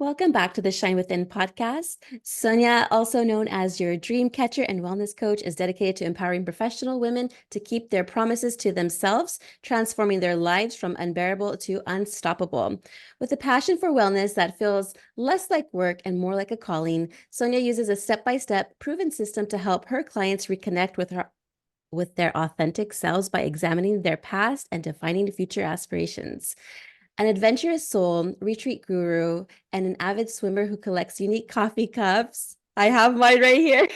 Welcome back to the Shine Within podcast. Sonya, also known as your dream catcher and wellness coach, is dedicated to empowering professional women to keep their promises to themselves, transforming their lives from unbearable to unstoppable. With a passion for wellness that feels less like work and more like a calling, Sonya uses a step-by-step proven system to help her clients reconnect with their authentic selves by examining their past and defining future aspirations. An adventurous soul, retreat guru, and an avid swimmer who collects unique coffee cups. I have mine right here.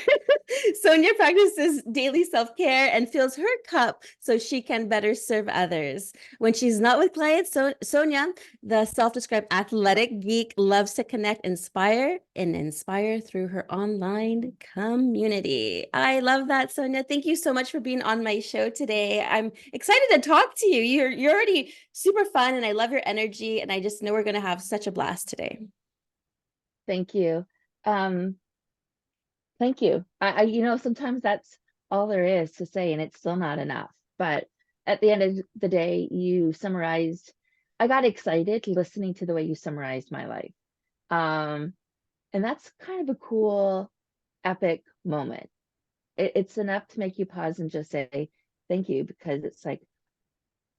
Sonya practices daily self-care and fills her cup so she can better serve others. When she's not with clients, Sonya, the self-described athletic geek, loves to connect, inspire through her online community. I love that, Sonya. Thank you so much for being on my show today. I'm excited to talk to you. You're already super fun, and I love your energy, and I just know we're going to have such a blast today. Thank you. Thank you. Sometimes that's all there is to say, and it's still not enough. But at the end of the day, you summarized. I got excited listening to the way you summarized my life. And that's kind of a cool, epic moment. It's enough to make you pause and just say thank you, because it's like,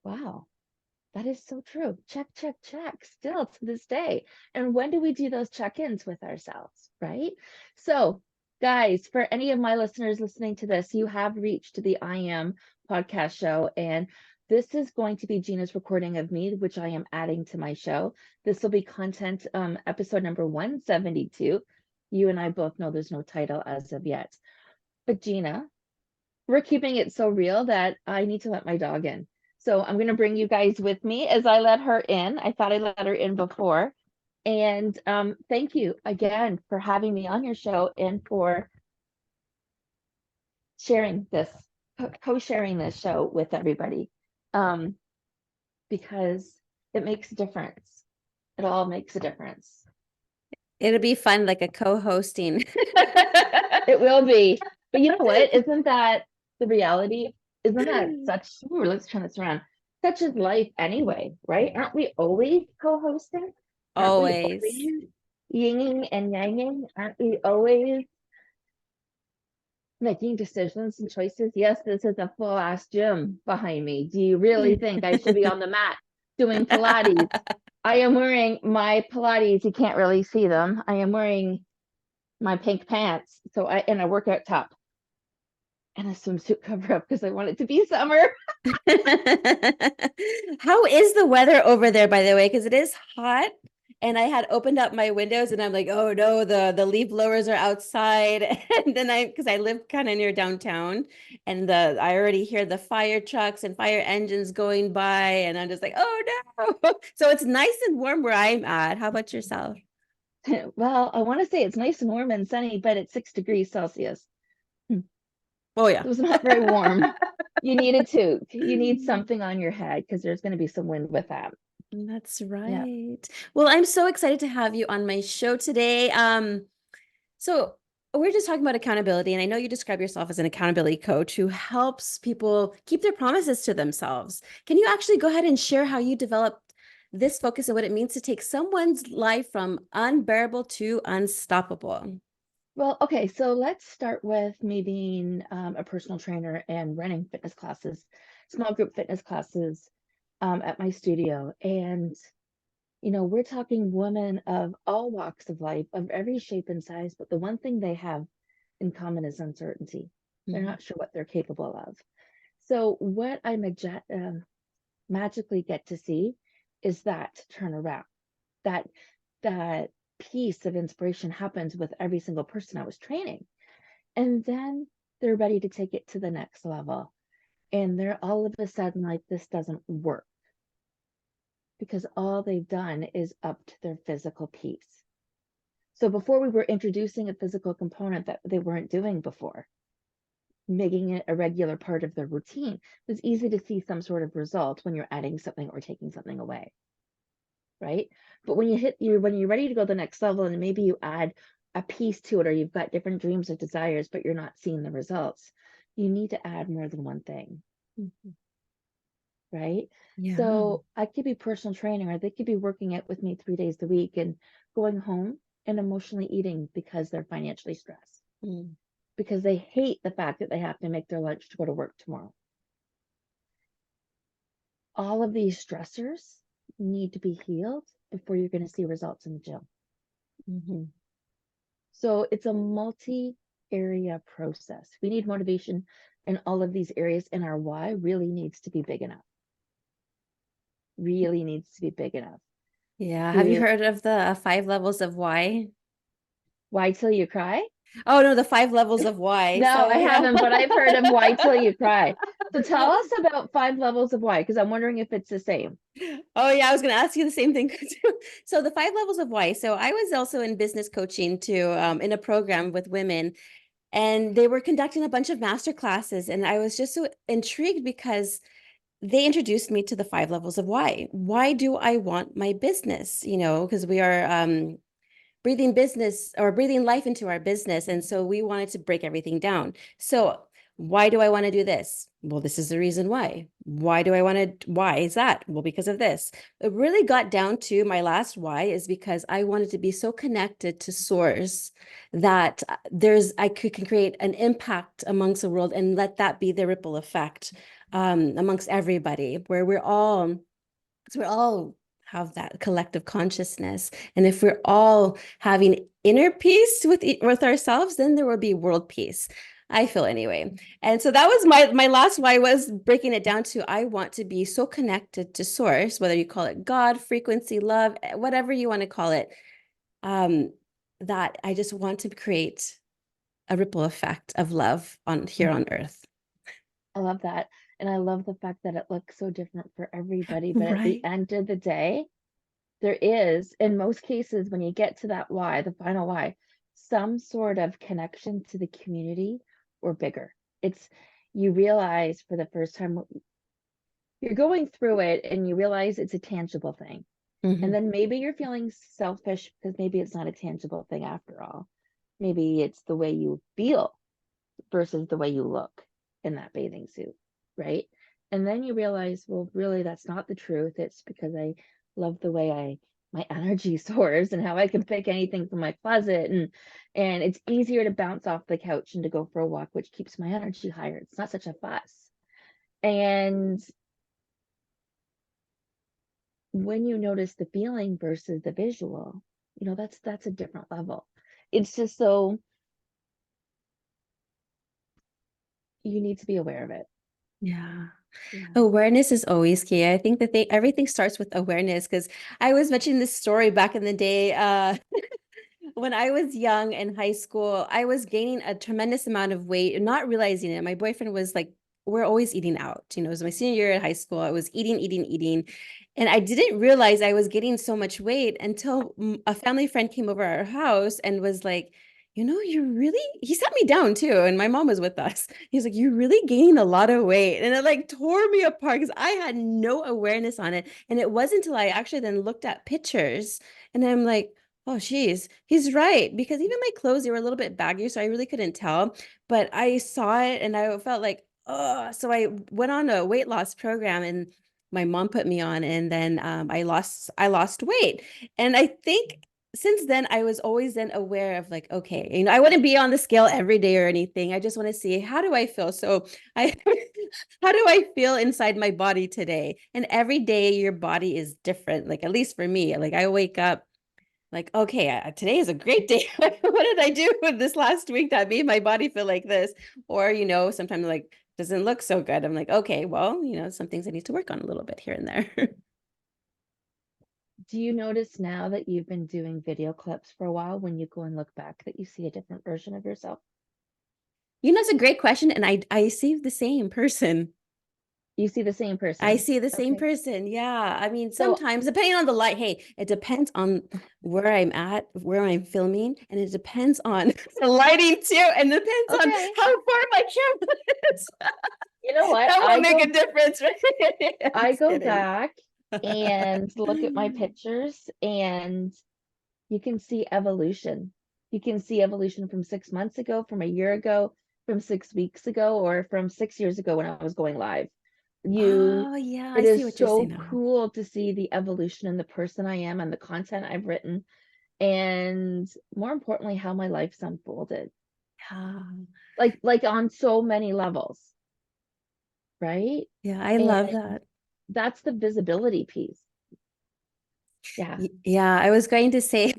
wow, that is so true. Check, check, check, still to this day. And when do we do those check-ins with ourselves, right? So, guys, for any of my listeners listening to this, you have reached the I Am podcast show. And this is going to be Gina's recording of me, which I am adding to my show. This will be content episode number 172. You and I both know there's no title as of yet. But Gina, we're keeping it so real that I need to let my dog in. So I'm going to bring you guys with me as I let her in. I thought I let her in before. And thank you again for having me on your show and for sharing this, co-sharing this show with everybody, because it makes a difference. It all makes a difference. It'll be fun, like a co-hosting. It will be. But you know what? Isn't that the reality? Isn't that such, ooh, let's turn this around. Such is life anyway, right? Aren't we always co-hosting? Aren't we Always. always yinging and yanging? Aren't we always making decisions and choices? Yes, this is a full ass gym behind me. Do you really think I should be on the mat doing Pilates? I am wearing my Pilates. You can't really see them. I am wearing my pink pants, and a workout top and a swimsuit cover up because I want it to be summer. How is the weather over there, by the way? Because it is hot. And I had opened up my windows and I'm like, oh no, the leaf blowers are outside. And then because I live kind of near downtown, and I already hear the fire trucks and fire engines going by, and I'm just like, oh no. So it's nice and warm where I'm at. How about yourself? Well, I want to say it's nice and warm and sunny, but it's 6 degrees Celsius. Oh It yeah. was not very warm. You need something on your head because there's going to be some wind with that. That's Yeah. right. Well, I'm so excited to have you on my show today. So we're just talking about accountability, and I know you describe yourself as an accountability coach who helps people keep their promises to themselves. Can you actually go ahead and share how you developed this focus and what it means to take someone's life from unbearable to unstoppable? Well, okay, so let's start with me being a personal trainer and running fitness classes, small group fitness classes at my studio. And, we're talking women of all walks of life, of every shape and size, but the one thing they have in common is uncertainty. They're Mhm. not sure what they're capable of. So, what I magically get to see is that turnaround, that that piece of inspiration happens with every single person I was training. And then they're ready to take it to the next level. And they're all of a sudden like, this doesn't work because all they've done is up to their physical piece. So before we were introducing a physical component that they weren't doing before, making it a regular part of their routine, it was easy to see some sort of result when you're adding something or taking something away, right? But when you're ready to go to the next level and maybe you add a piece to it, or you've got different dreams or desires, but you're not seeing the results, you need to add more than one thing. Mhm. right? Yeah. So I could be personal training, or they could be working out with me 3 days a week and going home and emotionally eating because they're financially stressed, Mm. because they hate the fact that they have to make their lunch to go to work tomorrow. All of these stressors need to be healed before you're going to see results in the gym. Mm-hmm. So it's a multi-area process. We need motivation in all of these areas, and our why really needs to be big enough. Really needs to be big enough. Yeah. Have you To heard of the 5 levels of why? why till you cry? Oh no, the 5 levels of why. No, So I yeah. haven't, but I've heard of why till you cry. So tell us about 5 levels of why, because I'm wondering if it's the same. Oh yeah, I was going to ask you the same thing too. So the 5 levels of why. So I was also in business coaching too, in a program with women, and they were conducting a bunch of master classes, and I was just so intrigued because they introduced me to the 5 levels of why. Why do I want my business? Because we are breathing business or breathing life into our business. And so we wanted to break everything down. So why do I want to do this? Well, this is the reason why. Why do I want to? Why is that? Well, because of this. It really got down to my last why is because I wanted to be so connected to source that I can create an impact amongst the world and let that be the ripple effect amongst everybody, where we're all have that collective consciousness. And if we're all having inner peace with ourselves, then there will be world peace. I feel anyway. And so that was my last why, was breaking it down to I want to be so connected to source, whether you call it God, frequency, love, whatever you want to call it, um, that I just want to create a ripple effect of love on here on earth. I love that. And I love the fact that it looks so different for everybody. But at the Right. end of the day, there is, in most cases, when you get to that why, the final why, some sort of connection to the community or bigger. It's, you realize for the first time, you're going through it and you realize it's a tangible thing. And Mhm. then maybe you're feeling selfish because maybe it's not a tangible thing after all. Maybe it's the way you feel versus the way you look in that bathing suit, right? And then you realize, well, really, that's not the truth. It's because I love the way my energy soars and how I can pick anything from my closet, and it's easier to bounce off the couch and to go for a walk, which keeps my energy higher. It's not such a fuss. And when you notice the feeling versus the visual, that's a different level. It's just so you need to be aware of it. Yeah. Yeah. Awareness is always key. I think that everything starts with awareness, because I was mentioning this story back in the day. When I was young in high school, I was gaining a tremendous amount of weight and not realizing it. My boyfriend was like, we're always eating out. It was my senior year at high school. I was eating, eating, eating. And I didn't realize I was gaining so much weight until a family friend came over our house and was like, he sat me down too. And my mom was with us. He's like, you're really gaining a lot of weight. And it like tore me apart because I had no awareness on it. And it wasn't until I actually then looked at pictures and I'm like, oh, geez, he's right. Because even my clothes, they were a little bit baggy, so I really couldn't tell. But I saw it and I felt like, oh, so I went on a weight loss program and my mom put me on, and then I lost weight. And I think since then I was always then aware of like, okay, I wouldn't be on the scale every day or anything. I just want to see, how do I feel? So I how do I feel inside my body today? And every day your body is different. Like, at least for me, like I wake up like, okay, today is a great day. What did I do with this last week that made my body feel like this? Or, sometimes like doesn't look so good. I'm like, okay, well, some things I need to work on a little bit here and there. Do you notice now that you've been doing video clips for a while, when you go and look back, that you see a different version of yourself? It's a great question. And I see the same person. You see the same I person. see the same Okay. person. Yeah. I mean, So, sometimes depending on the light, hey, it depends on where I'm at, where I'm filming, and it depends on the lighting too, and depends on okay. how far my camera is. You know what? That will make a difference, right? I'm I just go kidding. back and look at my pictures, and you can see evolution. You can see evolution from 6 months ago, from a year ago, from 6 weeks ago, or from 6 years ago when I was going live. You, Oh, yeah, I it see is what you're saying so now. cool to see the evolution in the person I am and the content I've written, and more importantly, how my life's unfolded. Yeah. Like on so many levels, right? Yeah, I And love that. that's the visibility piece. Yeah. Yeah, I was going to say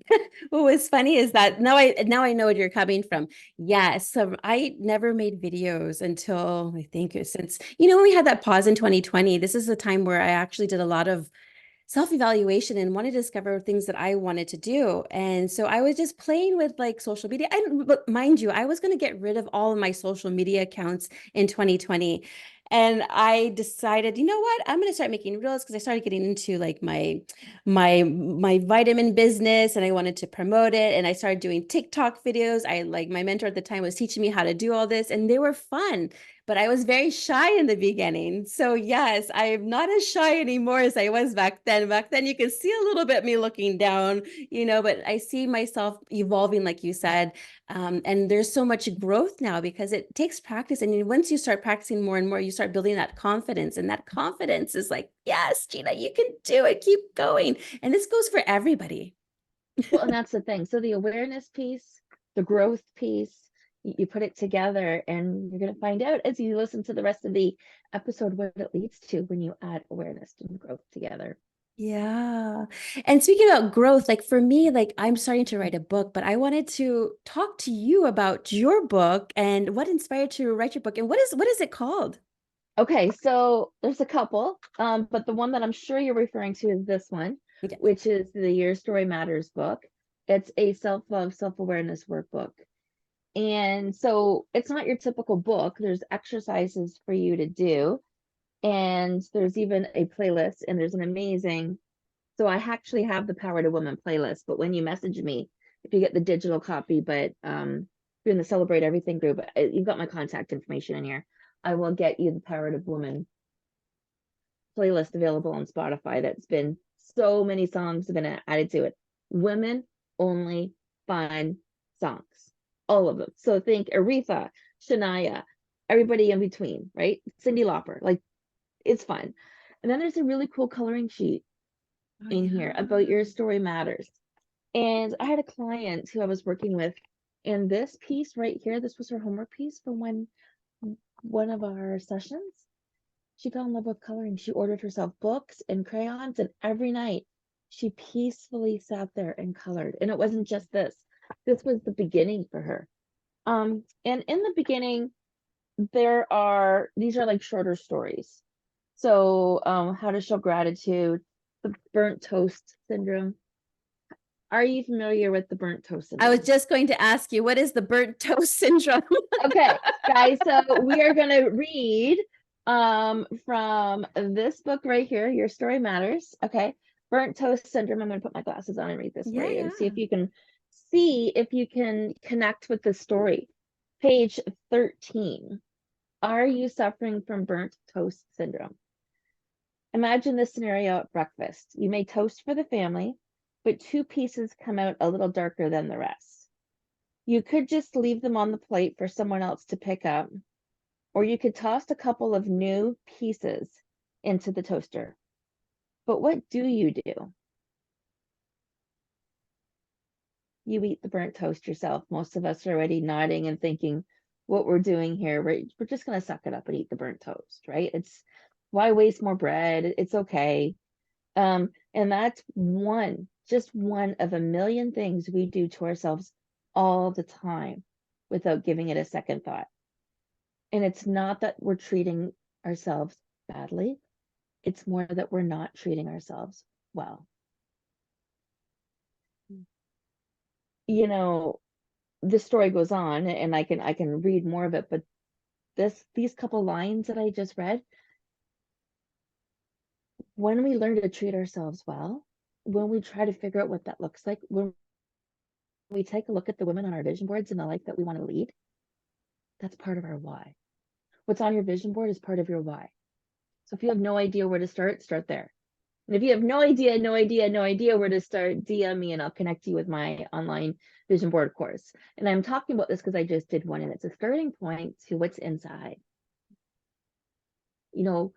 what was funny is that now I know what you're coming from. Yes, so I never made videos until I think since when we had that pause in 2020, this is the time where I actually did a lot of self-evaluation and wanted to discover things that I wanted to do. And so I was just playing with like social media. But mind you, I was going to get rid of all of my social media accounts in 2020. And I decided, you know what? I'm going to start making reels because I started getting into like my vitamin business and I wanted to promote it. And I started doing TikTok videos. I like my mentor at the time was teaching me how to do all this and they were fun, but I was very shy in the beginning. So yes, I'm not as shy anymore as I was back then. Back then you can see a little bit me looking down, but I see myself evolving, like you said. And there's so much growth now because it takes practice. And once you start practicing more and more, you start building that confidence. And that confidence is like, yes, Gina, you can do it. Keep going. And this goes for everybody. Well, and that's the thing. So the awareness piece, the growth piece, you put it together and you're going to find out as you listen to the rest of the episode what it leads to when you add awareness and growth together. Yeah. And speaking about growth, like for me, like I'm starting to write a book, but I wanted to talk to you about your book and what inspired you to write your book and what is it called? Okay, so there's a couple, but the one that I'm sure you're referring to is this one, Yeah. which is the Your Story Matters book. It's a self-love, self-awareness workbook. And so it's not your typical book. There's exercises for you to do. And there's even a playlist, and there's an amazing, so I actually have the Power to Women playlist, but when you message me, if you get the digital copy, but you're in the Celebrate Everything group, you've got my contact information in here. I will get you the Power to Women playlist available on Spotify that's been so many songs have been added to it. Women only fun songs, all of them. So think Aretha, Shania, everybody in between, right? Cyndi Lauper, like it's fun. And then there's a really cool coloring sheet Oh in yeah. here about Your Story Matters. And I had a client who I was working with, and this piece right here, this was her homework piece for one of our sessions. She fell in love with coloring. She ordered herself books and crayons, and every night she peacefully sat there and colored. And it wasn't just this. This was the beginning for her. And in the beginning, these are like shorter stories. So, how to show gratitude, the burnt toast syndrome. Are you familiar with the burnt toast I was syndrome? just going to ask you, what is the burnt toast syndrome? Okay, guys, so we are going to read from this book right here, Your Story Matters. Okay, burnt toast syndrome. I'm going to put my glasses on and read this for Yeah, you and yeah. see if you can connect with the story. Page 13. Are you suffering from burnt toast syndrome? Imagine this scenario at breakfast. You made toast for the family, but two pieces come out a little darker than the rest. You could just leave them on the plate for someone else to pick up, or you could toss a couple of new pieces into the toaster. But what do? You eat the burnt toast yourself. Most of us are already nodding and thinking what we're doing here. We're just going to suck it up and eat the burnt toast, right? It's why waste more bread? It's okay. And that's just one of a million things we do to ourselves all the time without giving it a second thought. And it's not that we're treating ourselves badly, it's more that we're not treating ourselves well. You know, this story goes on and I can read more of it, but these couple lines that I just read, when we learn to treat ourselves well, when we try to figure out what that looks like, when we take a look at the women on our vision boards and the life that we want to lead, that's part of our why. What's on your vision board is part of your why. So if you have no idea where to start there. And if you have no idea where to start, DM me and I'll connect you with my online vision board course. And I'm talking about this because I just did one and it's a starting point to what's inside. You know,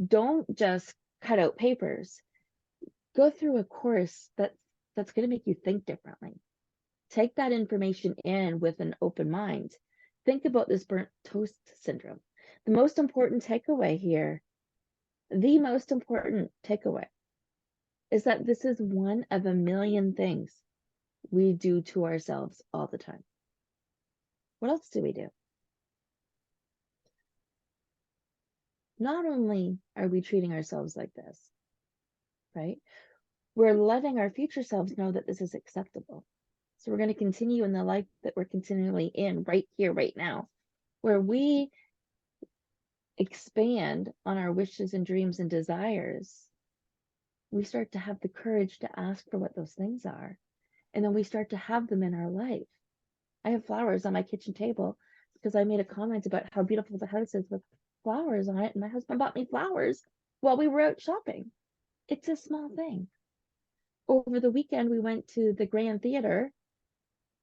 Don't just cut out papers. Go through a course that's going to make you think differently. Take that information in with an open mind. Think about this burnt toast syndrome. The most important takeaway here, the most important takeaway is that this is one of a million things we do to ourselves all the time. What else do we do? Not only are we treating ourselves like this, right? We're letting our future selves know that this is acceptable. So we're going to continue in the life that we're continually in right here, right now, where we expand on our wishes and dreams and desires. We start to have the courage to ask for what those things are. And then we start to have them in our life. I have flowers on my kitchen table because I made a comment about how beautiful the house is with flowers on it. And my husband bought me flowers while we were out shopping. It's a small thing. Over the weekend, we went to the Grand Theater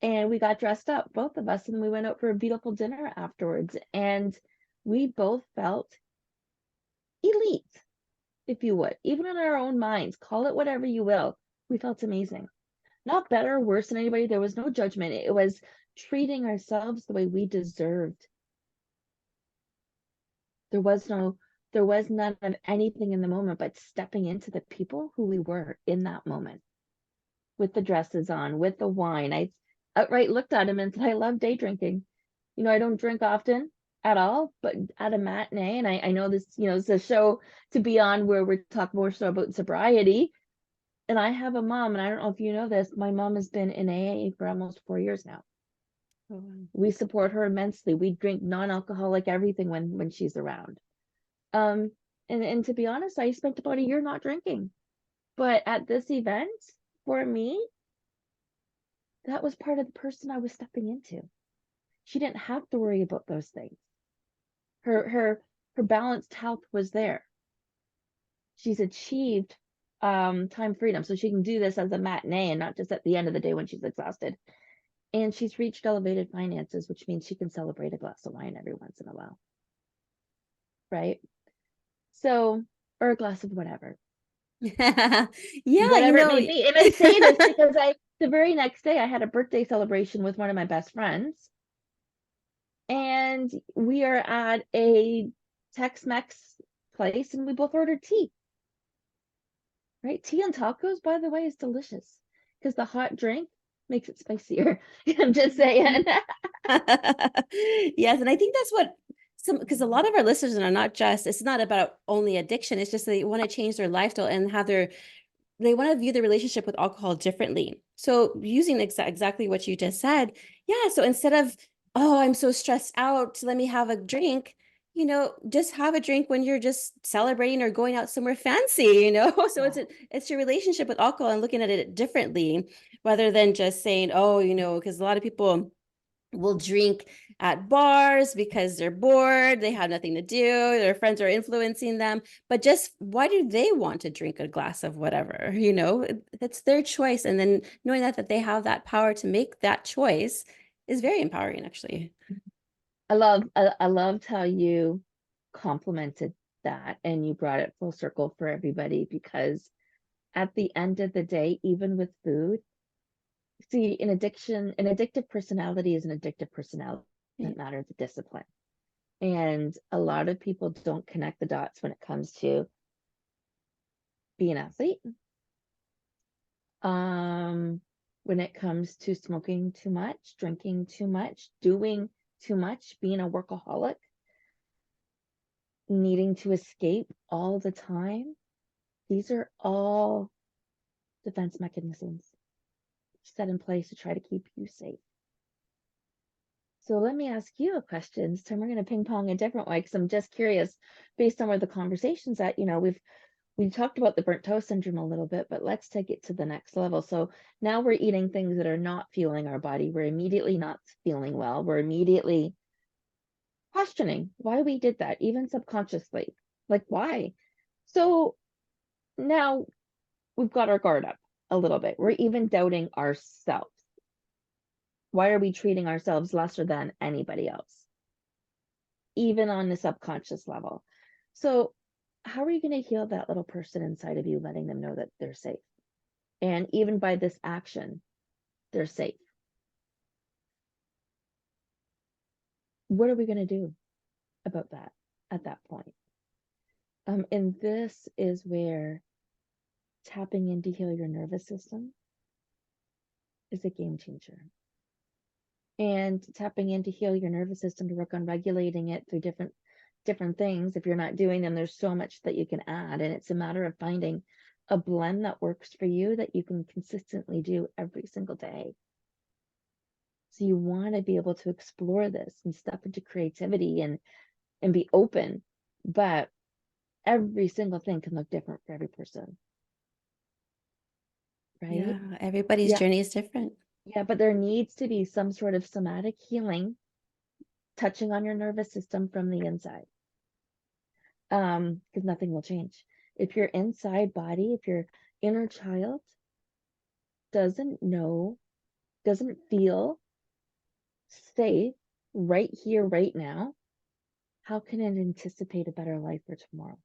and we got dressed up, both of us, and we went out for a beautiful dinner afterwards. And we both felt elite, if you would, even in our own minds, call it whatever you will. We felt amazing. Not better or worse than anybody. There was no judgment. It was treating ourselves the way we deserved. There was none of anything in the moment, but stepping into the people who we were in that moment with the dresses on, with the wine. I outright looked at him and said, I love day drinking. You know, I don't drink often at all, but at a matinee, and I know this, you know, it's a show to be on where we talk more so about sobriety. And I have a mom, and I don't know if you know this, my mom has been in AA for almost 4 years now. Oh, wow. We support her immensely. We drink non-alcoholic everything when she's around. And to be honest, I spent about a year not drinking. But at this event, for me, that was part of the person I was stepping into. She didn't have to worry about those things. Her balanced health was there. She's achieved time freedom, so she can do this as a matinee and not just at the end of the day when she's exhausted. And she's reached elevated finances, which means she can celebrate a glass of wine every once in a while. Right? So, or a glass of whatever. Yeah, Whatever it may be. And I say this because the very next day I had a birthday celebration with one of my best friends. And we are at a Tex-Mex place and we both ordered tea. Right? Tea and tacos, by the way, is delicious because the hot drink makes it spicier. I'm just saying. Yes, and I think that's what because a lot of our listeners are not just, it's not about only addiction, it's just they want to change their lifestyle and have they want to view the relationship with alcohol differently. So using exactly what you just said, yeah, so instead of, oh, I'm so stressed out, let me have a drink, just have a drink when you're just celebrating or going out somewhere fancy. So Yeah. it's your relationship with alcohol and looking at it differently rather than just saying, oh, because a lot of people will drink at bars because they're bored, they have nothing to do, their friends are influencing them, but just why do they want to drink a glass of whatever? It's their choice, and then knowing that they have that power to make that choice is very empowering, actually. I loved how you complimented that and you brought it full circle for everybody, because at the end of the day, even with food, see, an addictive personality is an addictive personality. It doesn't matter the discipline. And a lot of people don't connect the dots when it comes to being an athlete. When it comes to smoking too much, drinking too much, doing too much, being a workaholic, needing to escape all the time. These are all defense mechanisms set in place to try to keep you safe. So let me ask you a question. So we're going to ping pong a different way, because I'm just curious, based on where the conversation's at. We've talked about the burnt toast syndrome a little bit, but let's take it to the next level. So now we're eating things that are not fueling our body. We're immediately not feeling well. We're immediately questioning why we did that, even subconsciously. Like, why? So now we've got our guard up a little bit. We're even doubting ourselves. Why are we treating ourselves lesser than anybody else, even on the subconscious level? So how are you going to heal that little person inside of you, letting them know that they're safe? And even by this action, they're safe. What are we going to do about that at that point? And this is where tapping in to heal your nervous system is a game changer. And tapping in to heal your nervous system, to work on regulating it through different things. If you're not doing them, there's so much that you can add, and it's a matter of finding a blend that works for you that you can consistently do every single day. So you want to be able to explore this and step into creativity and be open, but every single thing can look different for every person, right? Yeah, everybody's Yeah, journey is different. yeah, but there needs to be some sort of somatic healing touching on your nervous system from the inside. Because nothing will change. If your inside body, if your inner child doesn't know, doesn't feel safe right here, right now, how can it anticipate a better life for tomorrow?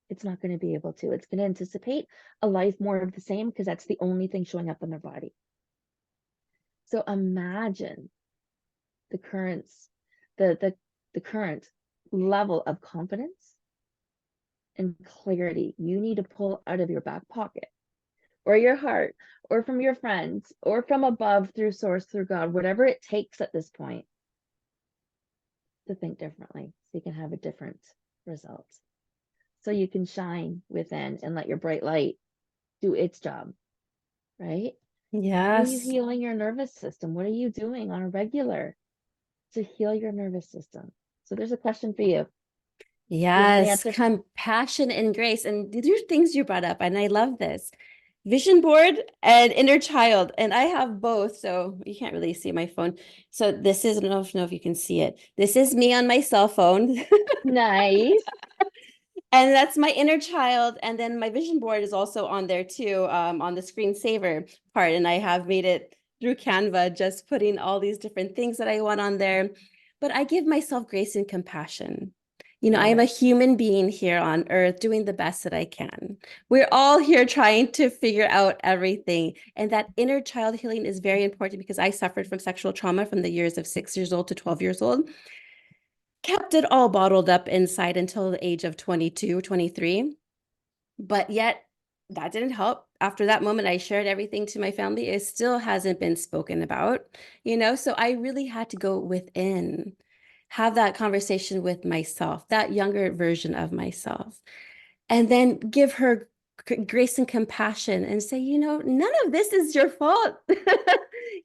It's not going to be able to. It's going to anticipate a life more of the same because that's the only thing showing up in their body. So imagine the currents, the current level of confidence and clarity you need to pull out of your back pocket or your heart or from your friends or from above through source, through God, whatever it takes at this point to think differently so you can have a different result. So you can shine within and let your bright light do its job, right? How are you Yes. healing your nervous system? What are you doing on a regular to heal your nervous system? So there's a question for you. Do you have an Yes, answer? compassion and grace. And these are things you brought up, and I love this. Vision board and inner child. And I have both, so you can't really see my phone. So this is, I don't know if you can see it. This is me on my cell phone. Nice. And that's my inner child. And then my vision board is also on there too, on the screensaver part. And I have made it through Canva, just putting all these different things that I want on there. But I give myself grace and compassion. I Love am a it. human being here on earth doing the best that I can. We're all here trying to figure out everything. And that inner child healing is very important because I suffered from sexual trauma from the years of 6 years old to 12 years old, kept it all bottled up inside until the age of 22, 23. But yet that didn't help. After that moment, I shared everything to my family. It still hasn't been spoken about. So I really had to go within, have that conversation with myself, that younger version of myself, and then give her grace and compassion and say, none of this is your fault.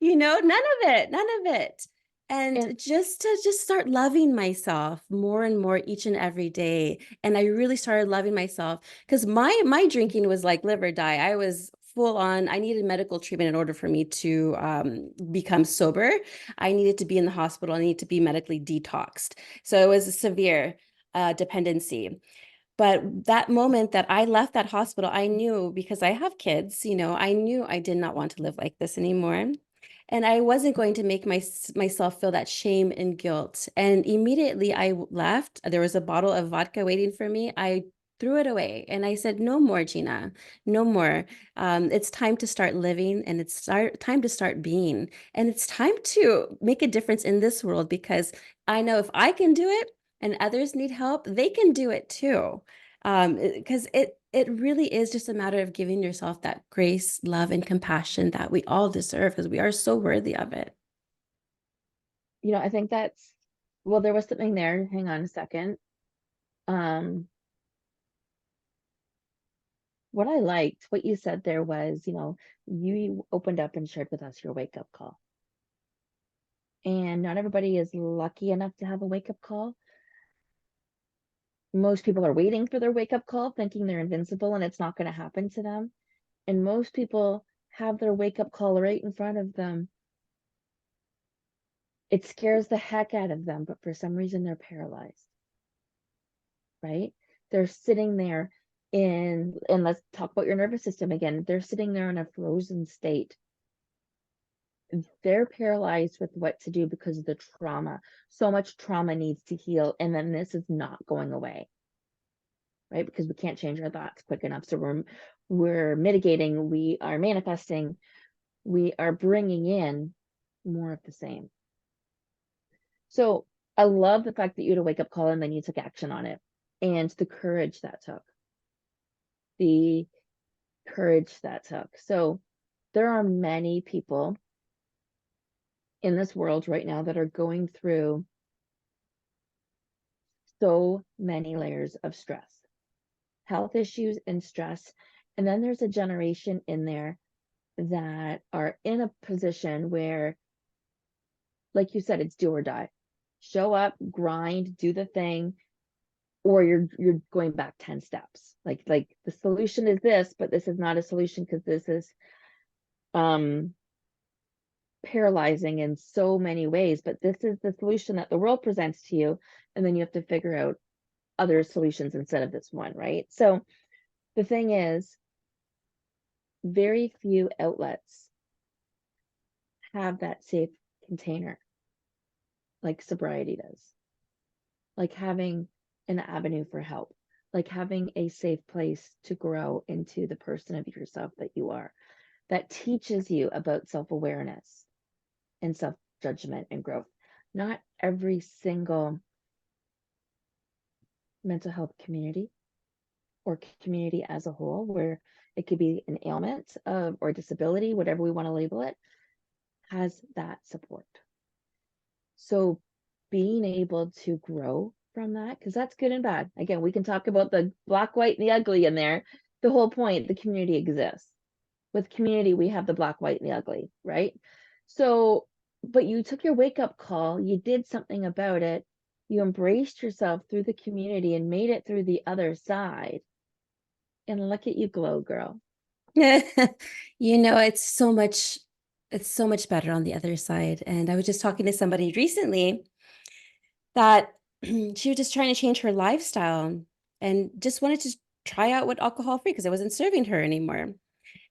None of it. And And just to just start loving myself more and more each and every day. And I really started loving myself because my drinking was like live or die. I was full on. I needed medical treatment in order for me to become sober. I needed to be in the hospital. I needed to be medically detoxed. So it was a severe dependency. But that moment that I left that hospital, I knew, because I have kids, I knew I did not want to live like this anymore. And I wasn't going to make myself feel that shame and guilt. And immediately I left. There was a bottle of vodka waiting for me. I threw it away and I said, no more, Gina, no more. It's time to start living, and it's time to start being. And it's time to make a difference in this world, because I know if I can do it and others need help, they can do it too. Because it really is just a matter of giving yourself that grace, love, and compassion that we all deserve, because we are so worthy of it. I think that's, well, there was something there. Hang on a second. Um, what I liked, what you said there was, you opened up and shared with us your wake up call. And not everybody is lucky enough to have a wake up call. Most people are waiting for their wake up call, thinking they're invincible and it's not going to happen to them. And most people have their wake up call right in front of them. It scares the heck out of them, but for some reason they're paralyzed, right? They're sitting there and let's talk about your nervous system again. They're sitting there in a frozen state. They're paralyzed with what to do because of the trauma. So much trauma needs to heal, and then this is not going away. right? Because we can't change our thoughts quick enough. So we're mitigating, we are manifesting, we are bringing in more of the same. So I love the fact that you had a wake up call and then you took action on it, and the courage that took. The courage that took. So there are many people in this world right now that are going through so many layers of stress, health issues and stress. And then there's a generation in there that are in a position where, like you said, it's do or die. Show up, grind, do the thing, or you're going back 10 steps. Like the solution is this, but this is not a solution because this is paralyzing in so many ways, but this is the solution that the world presents to you, and then you have to figure out other solutions instead of this one, right? So the thing is, very few outlets have that safe container like sobriety does, like having an avenue for help, like having a safe place to grow into the person of yourself that you are, that teaches you about self-awareness and self-judgment and growth. Not every single mental health community or community as a whole, where it could be an ailment or disability, whatever we want to label it, has that support. So being able to grow from that, because that's good and bad. Again, we can talk about the black, white, and the ugly in there. The whole point, the community exists. With community, we have the black, white, and the ugly, right? So, but you took your wake up call, you did something about it, you embraced yourself through the community and made it through the other side. And look at you glow, girl. You know, it's so much better on the other side. And I was just talking to somebody recently that she was just trying to change her lifestyle and just wanted to try out what alcohol free because I wasn't serving her anymore.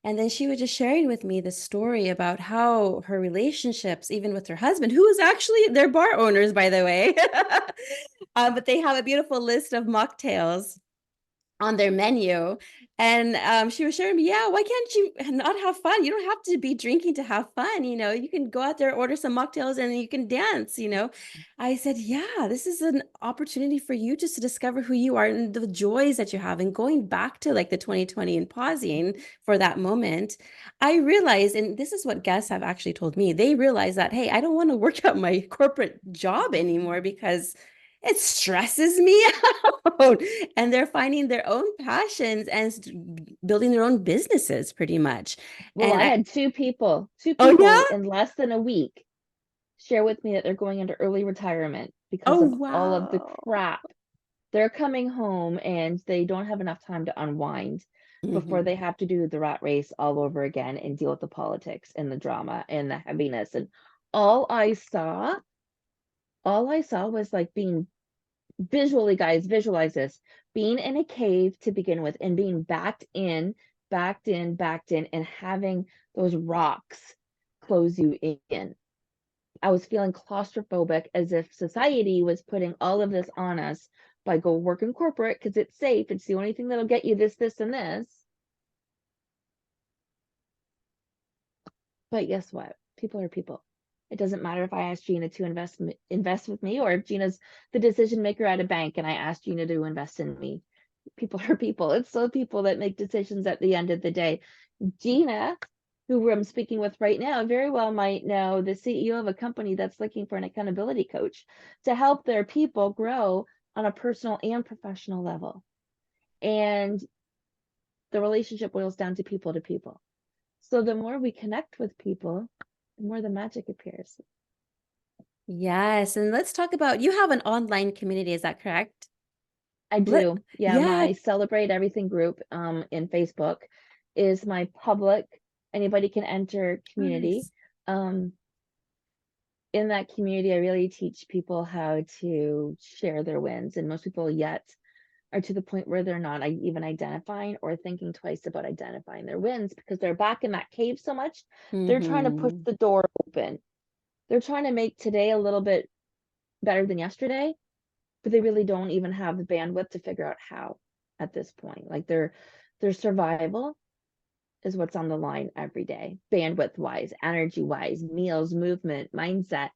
And then she was just sharing with me the story about how her relationships, even with her husband, who is actually they're bar owners, by the way, but they have a beautiful list of mocktails on their menu. And she was sharing me, yeah, why can't you not have fun? You don't have to be drinking to have fun. You know, you can go out there, order some mocktails, and you can dance. You know, I said, yeah, this is an opportunity for you just to discover who you are and the joys that you have. And going back to like the 2020 and pausing for that moment, I realized, and this is what guests have actually told me, they realize that, hey, I don't want to work at my corporate job anymore because it stresses me out. And they're finding their own passions and building their own businesses pretty much. Well, And I I, had two oh people yeah. in less than a week share with me that they're going into early retirement because Oh of all of the wow. crap. They're coming home and they don't have enough time to unwind before Mhm. they have to do the rat race all over again and deal with the politics and the drama and the heaviness. And all I saw, all I saw was like being visually, guys, visualize this, being in a cave to begin with and being backed in, and having those rocks close you in. I was feeling claustrophobic, as if society was putting all of this on us by go work in corporate because it's safe. It's the only thing that'll get you this, this, and this. But guess what? People are people. It doesn't matter if I ask Gina to invest with me, or if Gina's the decision maker at a bank and I ask Gina to invest in me. People are people. It's still people that make decisions at the end of the day. Gina, who I'm speaking with right now, very well might know the CEO of a company that's looking for an accountability coach to help their people grow on a personal and professional level. And the relationship boils down to people to people. So the more we connect with people, the more the magic appears. Yes. And let's talk about you have an online community, is that correct? I Let do. Yeah, yeah, my Celebrate Everything group in Facebook is my public, anybody can enter community. nice. Um, in that community, I really teach people how to share their wins. And most people yet are to the point where they're not even identifying or thinking twice about identifying their wins because they're back in that cave so much. They're trying to push Mm-hmm. the door open. They're trying to make today a little bit better than yesterday, but they really don't even have the bandwidth to figure out how. at this point. Like their survival is what's on the line every day, bandwidth wise, energy wise, meals, movement, mindset,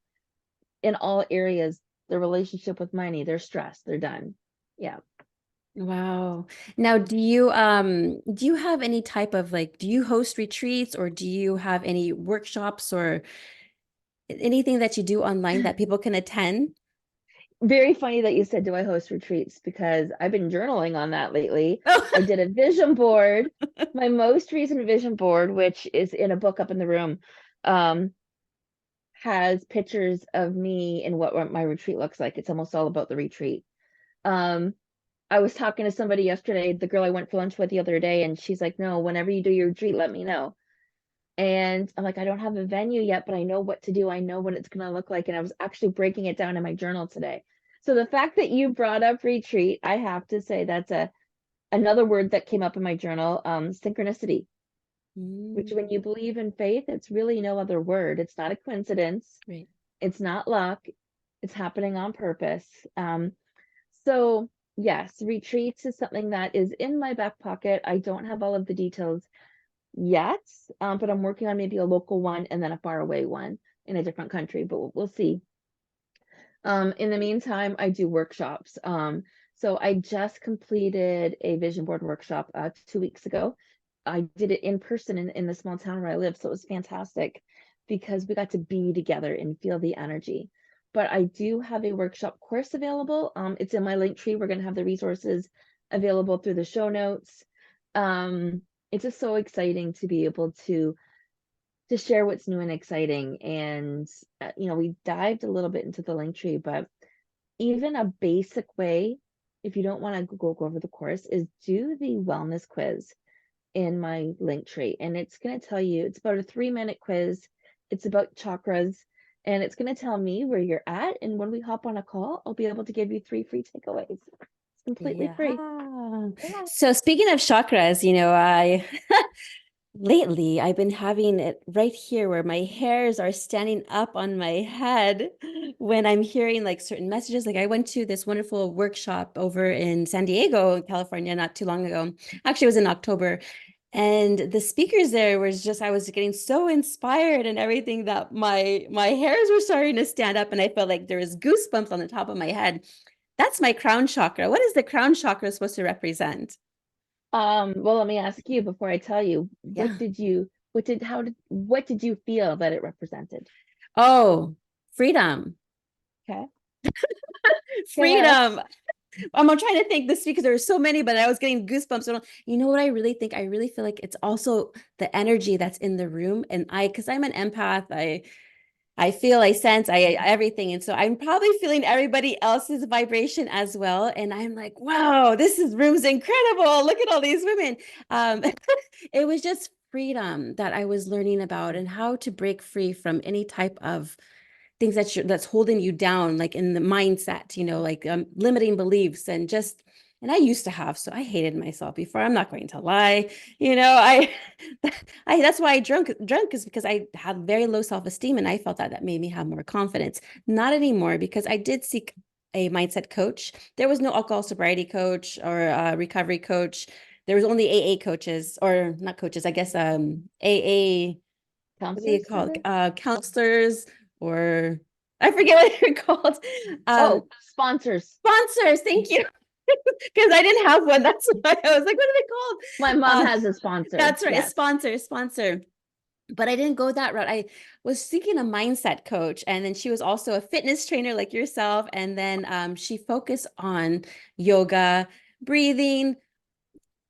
in all areas, their relationship with money, their stress, they're done. Yeah. Wow. Now, do you have any type of like, do you host retreats or do you have any workshops or anything that you do online that people can attend? Very funny that you said, do I host retreats? Because I've been journaling on that lately. Oh, I did a vision board. My most recent vision board, which is in a book up in the room, um, has pictures of me and what my retreat looks like. It's almost all about the retreat. Um, I was talking to somebody yesterday, the girl I went for lunch with the other day, and she's like, no, whenever you do your retreat, let me know. And I'm like, I don't have a venue yet, but I know what to do. I know what it's going to look like. And I was actually breaking it down in my journal today. So the fact that you brought up retreat, I have to say that's another word that came up in my journal, synchronicity, which when you mm, believe in faith, it's really no other word. It's not a coincidence. great. It's not luck. It's happening on purpose. So yes, retreats is something that is in my back pocket. I don't have all of the details yet, but I'm working on maybe a local one and then a faraway one in a different country, but we'll see. In the meantime, I do workshops. So I just completed a vision board workshop 2 weeks ago. I did it in person in the small town where I live, so it was fantastic because we got to be together and feel the energy. But I do have a workshop course available. It's in my link tree. We're going to have the resources available through the show notes. Um, it's just so exciting to be able to share what's new and exciting. And we dived a little bit into the link tree, but even a basic way, if you don't want to go over the course, is do the wellness quiz in my link tree. And it's going to tell you, it's about a 3-minute quiz. It's about chakras, and it's going to tell me where you're at. And when we hop on a call, I'll be able to give you 3 free takeaways. It's completely Yeah. free. Yeah. So speaking of chakras, I lately I've been having it right here where my hairs are standing up on my head when I'm hearing like certain messages. Like I went to this wonderful workshop over in San Diego, California, not too long ago. Actually, it was in October. And the speakers there was just, I was getting so inspired and everything that my hairs were starting to stand up and I felt like there was goosebumps on the top of my head. That's my crown chakra. What is the crown chakra supposed to represent? Well, let me ask you before I tell you, Yeah. what did you feel that it represented? Oh, freedom. Okay. What else? Freedom. I'm trying to think this because there were so many, but I was getting goosebumps. So, you know what I really think? I really feel like it's also the energy that's in the room. And because I'm an empath, I feel, I sense, I everything. And so I'm probably feeling everybody else's vibration as well. And I'm like, wow, room's incredible. Look at all these women. Um, it was just freedom that I was learning about and how to break free from any type of things that's holding you down, like in the mindset, like limiting beliefs and I used to have, so I hated myself before. I'm not going to lie. I, I that's why I drunk is because I had very low self-esteem and I felt that made me have more confidence. Not anymore because I did seek a mindset coach. There was no alcohol sobriety coach or a recovery coach. There was only AA coaches or not coaches, I guess AA, what do you Counselors, is call it? it? Counselors or I forget what they're called. Oh, sponsors. Sponsors, thank you. Because I didn't have one. That's why I was like, what are they My mom called? has a sponsor. That's right, a Yes. sponsor. But I didn't go that route. I was seeking a mindset coach, and then she was also a fitness trainer like yourself. And then she focused on yoga, breathing,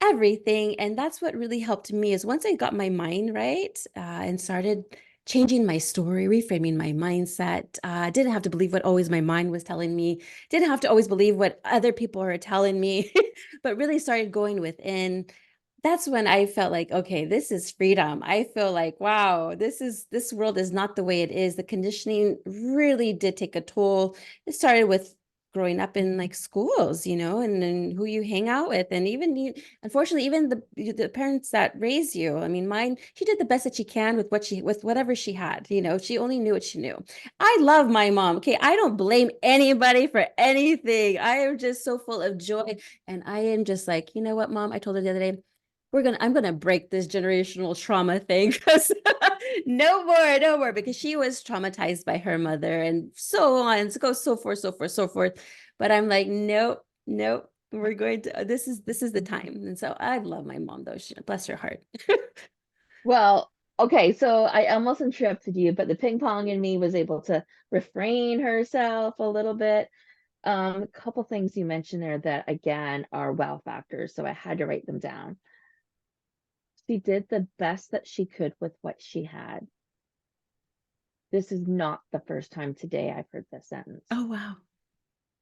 everything. And that's what really helped me is once I got my mind right and started changing my story, reframing my mindset. Didn't have to believe what always my mind was telling me. Didn't have to always believe what other people are telling me, but really started going within. That's when I felt like, okay, this is freedom. I feel like, wow, this world is not the way it is. The conditioning really did take a toll. It started with growing up in like schools, you know, and who you hang out with. And even unfortunately, even the parents that raise you. I mean, mine, she did the best that she can with with whatever she had, you know, she only knew what she knew. I love my mom. Okay. I don't blame anybody for anything. I am just so full of joy. And I am just like, you know what, mom, I told her the other day, I'm gonna break this generational trauma thing because no more, because she was traumatized by her mother and so on, so go so forth, so forth, so forth. But I'm like, nope, nope, we're going to this is the time. And so I love my mom though. Bless her heart. Well, okay, so I almost interrupted you, but the ping pong in me was able to refrain herself a little bit. A couple things you mentioned there that again are wow factors, so I had to write them down. She did the best that she could with what she had. This is not the first time today I've heard this sentence. Oh wow.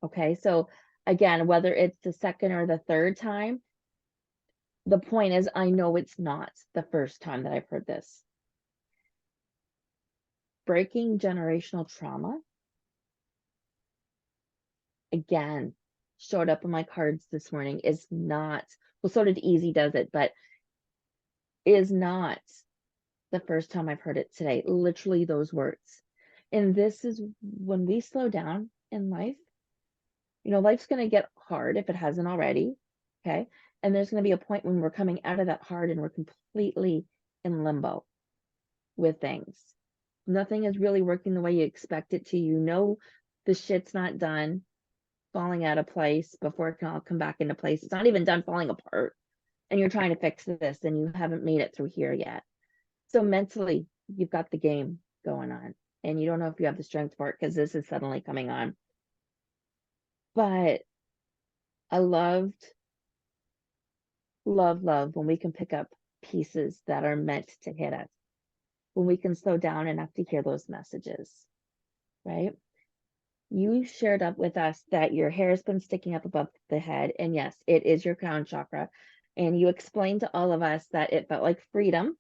Okay, so again, whether it's the second or the third time, the point is I know it's not the first time that I've heard this. Breaking generational trauma, again, showed up in my cards this morning, is not, well, so did Easy Does It, but is not the first time I've heard it today. Literally those words. And this is when we slow down in life, you know, life's going to get hard if it hasn't already. Okay. And there's going to be a point when we're coming out of that hard and we're completely in limbo with things. Nothing is really working the way you expect it to. You know, the shit's not done falling out of place before it can all come back into place. It's not even done falling apart. And you're trying to fix this and you haven't made it through here yet. So mentally, you've got the game going on and you don't know if you have the strength for it because this is suddenly coming on. But I love when we can pick up pieces that are meant to hit us, when we can slow down enough to hear those messages, right? You shared up with us that your hair has been sticking up above the head. And yes, it is your crown chakra. And you explained to all of us that it felt like freedom.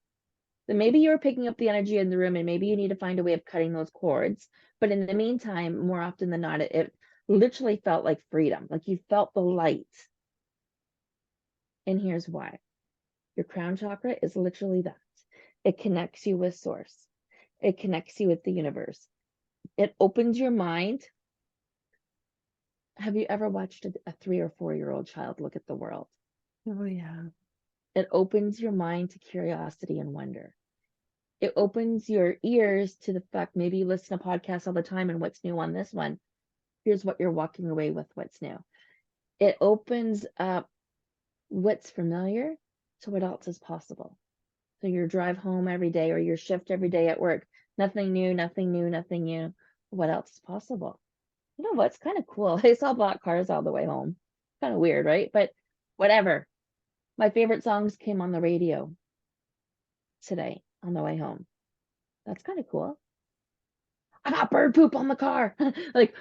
That maybe you were picking up the energy in the room and maybe you need to find a way of cutting those cords. But in the meantime, more often than not, it literally felt like freedom. Like you felt the light. And here's why. Your crown chakra is literally that. It connects you with source. It connects you with the universe. It opens your mind. Have you ever watched a 3 or 4-year-old child look at the world? Oh yeah. It opens your mind to curiosity and wonder. It opens your ears to the fact maybe you listen to podcasts all the time and what's new on this one. Here's what you're walking away with, what's new. It opens up what's familiar to what else is possible. So your drive home every day or your shift every day at work, nothing new, nothing new, nothing new. What else is possible? You know what's kind of cool? I saw black cars all the way home. Kind of weird, right? But whatever. My favorite songs came on the radio today on the way home. That's kind of cool. I got bird poop on the car. Like,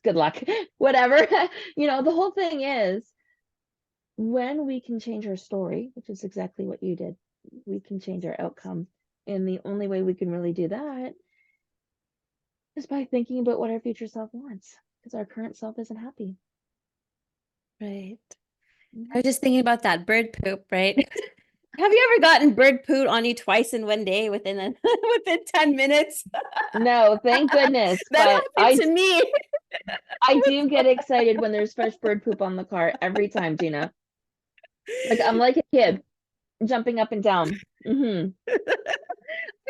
good luck. Whatever. You know, the whole thing is when we can change our story, which is exactly what you did, we can change our outcome. And the only way we can really do that is by thinking about what our future self wants, because our current self isn't happy. Right. I was just thinking about that bird poop, right? Have you ever gotten bird poop on you twice in one day within within 10 minutes? No, thank goodness. That But happened to me. I do get excited when there's fresh bird poop on the car every time, Gina. Like I'm like a kid jumping up and down.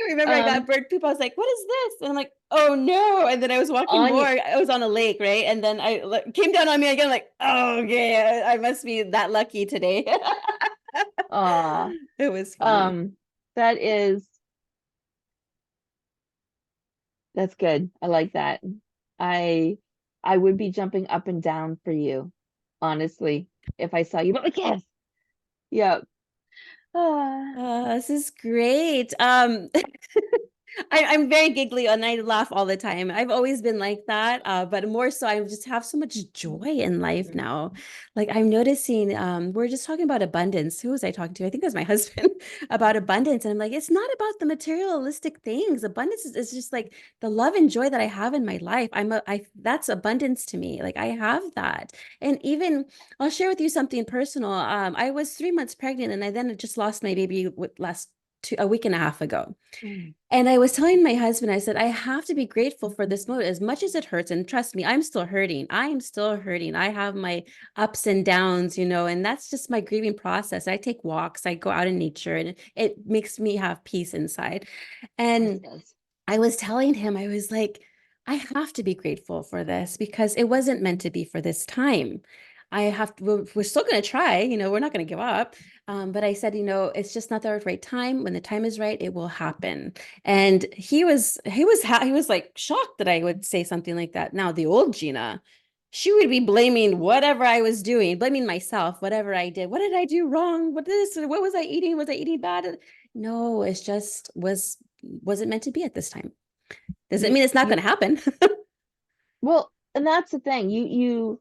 I remember I got bird poop. I was like, what is this? And I'm like, oh no. And then I was walking On more. I was on a lake, right? And then I came down on me again, like, oh yeah, I must be that lucky today. It was funny. that is that's good. I like that. I I would be jumping up and down for you, honestly, if I saw you. But like, yes, yeah. Ah. This is great. I'm very giggly and I laugh all the time. I've always been like that, but more so, I just have so much joy in life now. Like I'm noticing, we're just talking about abundance. Who was I talking to? I think it was my husband about abundance, and I'm like, it's not about the materialistic things. Abundance is just like the love and joy that I have in my life. That's abundance to me. Like I have that, and even I'll share with you something personal. I was 3 months pregnant, and I then just lost my baby a week and a half ago. Mm. And I was telling my husband, I said, I have to be grateful for this moment as much as it hurts. And trust me, I'm still hurting. I am still hurting. I have my ups and downs, and that's just my grieving process. I take walks, I go out in nature, and it makes me have peace inside. Yes, And yes. I was telling him, I was like, I have to be grateful for this because it wasn't meant to be for this time. We're still going to try, we're not going to give up. But I said, it's just not the right time. When the time is right, it will happen. And he was like shocked that I would say something like that. Now, the old Gina, she would be blaming whatever I was doing, blaming myself, whatever I did. What did I do wrong? What was I eating? Was I eating bad? No, it's just wasn't meant to be at this time. Doesn't You mean it's not you going to happen. well, and that's the thing. You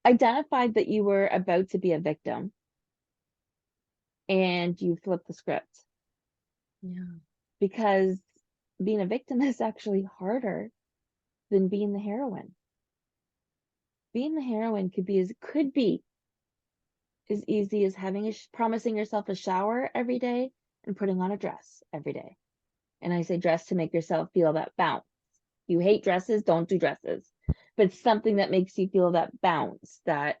identified that you were about to be a victim and you flipped the script, Yeah. because being a victim is actually harder than being the heroine. Being the heroine could be as easy as promising yourself a shower every day and putting on a dress every day. And I say dress to make yourself feel that bounce. You hate dresses, don't do dresses. But something that makes you feel that bounce, that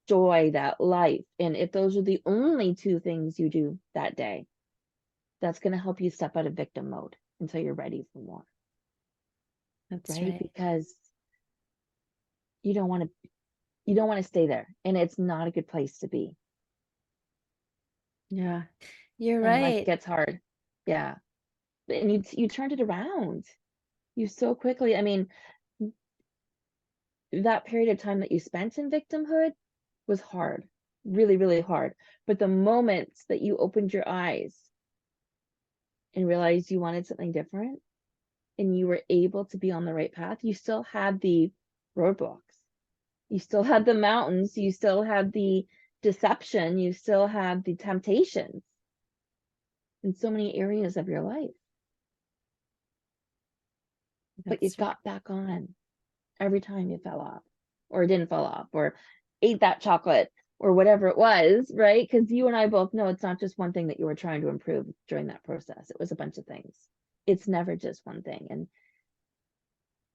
joy, that life. And if those are the only two things you do that day, that's going to help you step out of victim mode until you're ready for more, That's right? right. Because you don't want to you don't want to stay there, and it's not a good place to be. Yeah. You're And life right. gets hard. Yeah. And you turned it around. You so quickly. I mean, that period of time that you spent in victimhood was hard, really, really hard. But the moments that you opened your eyes and realized you wanted something different and you were able to be on the right path, you still had the roadblocks. You still had the mountains. You still had the deception. You still had the temptations in so many areas of your life. But you That's right. got back on every time you fell off or didn't fall off or ate that chocolate or whatever it was, right? Because you and I both know it's not just one thing that you were trying to improve during that process. It was a bunch of things. It's never just one thing. And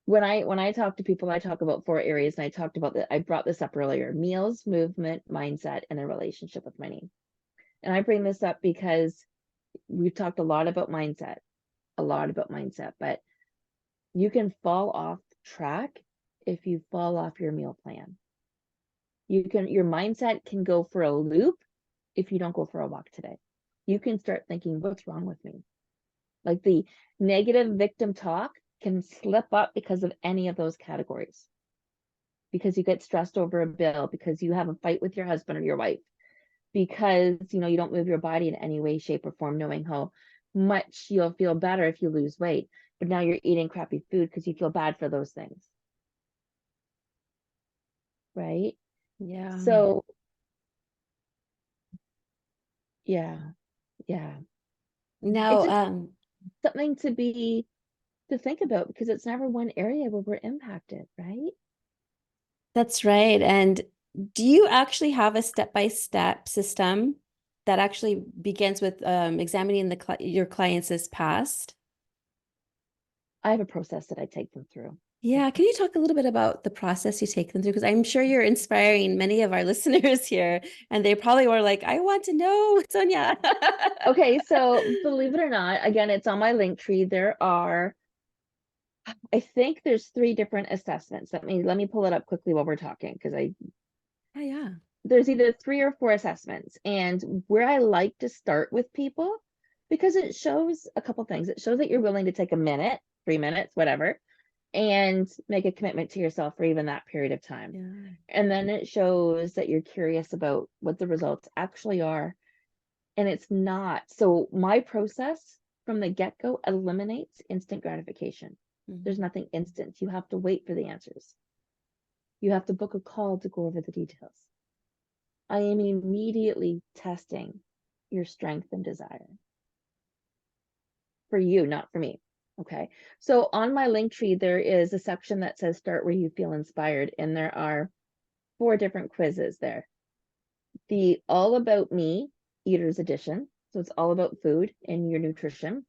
when I talk to people, I talk about 4 areas, and I talked about that. I brought this up earlier: meals, movement, mindset, and a relationship with money. And I bring this up because we've talked a lot about mindset, but you can fall off track if you fall off your meal plan. Your mindset can go for a loop if you don't go for a walk today. You can start thinking, what's wrong with me? Like the negative victim talk can slip up because of any of those categories. Because you get stressed over a bill, because you have a fight with your husband or your wife, because you don't move your body in any way, shape, or form, knowing how much you'll feel better if you lose weight. But now you're eating crappy food because you feel bad for those things, right? Yeah. So yeah, yeah. It's Now, just something to think about, because it's never one area where we're impacted, right? that's right. And do you actually have a step-by-step system that actually begins with examining your clients' past? I have a process that I take them through. Yeah, can you talk a little bit about the process you take them through? Because I'm sure you're inspiring many of our listeners here, and they probably were like, I want to know, Sonya. Okay, so believe it or not, again, it's on my link tree. I think there's 3 different assessments. Let me pull it up quickly while we're talking, because Yeah, yeah. there's either 3 or 4 assessments. And where I like to start with people, because it shows a couple things. It shows that you're willing to take a minute, 3 minutes, whatever, and make a commitment to yourself for even that period of time. Yeah. And then it shows that you're curious about what the results actually are. And it's not. So my process from the get-go eliminates instant gratification. Mhm. There's nothing instant. You have to wait for the answers. You have to book a call to go over the details. I am immediately testing your strength and desire. For you, not for me. Okay. So on my link tree, there is a section that says start where you feel inspired. And there are 4 different quizzes there. The All About Me Eater's Edition. So it's all about food and your nutrition.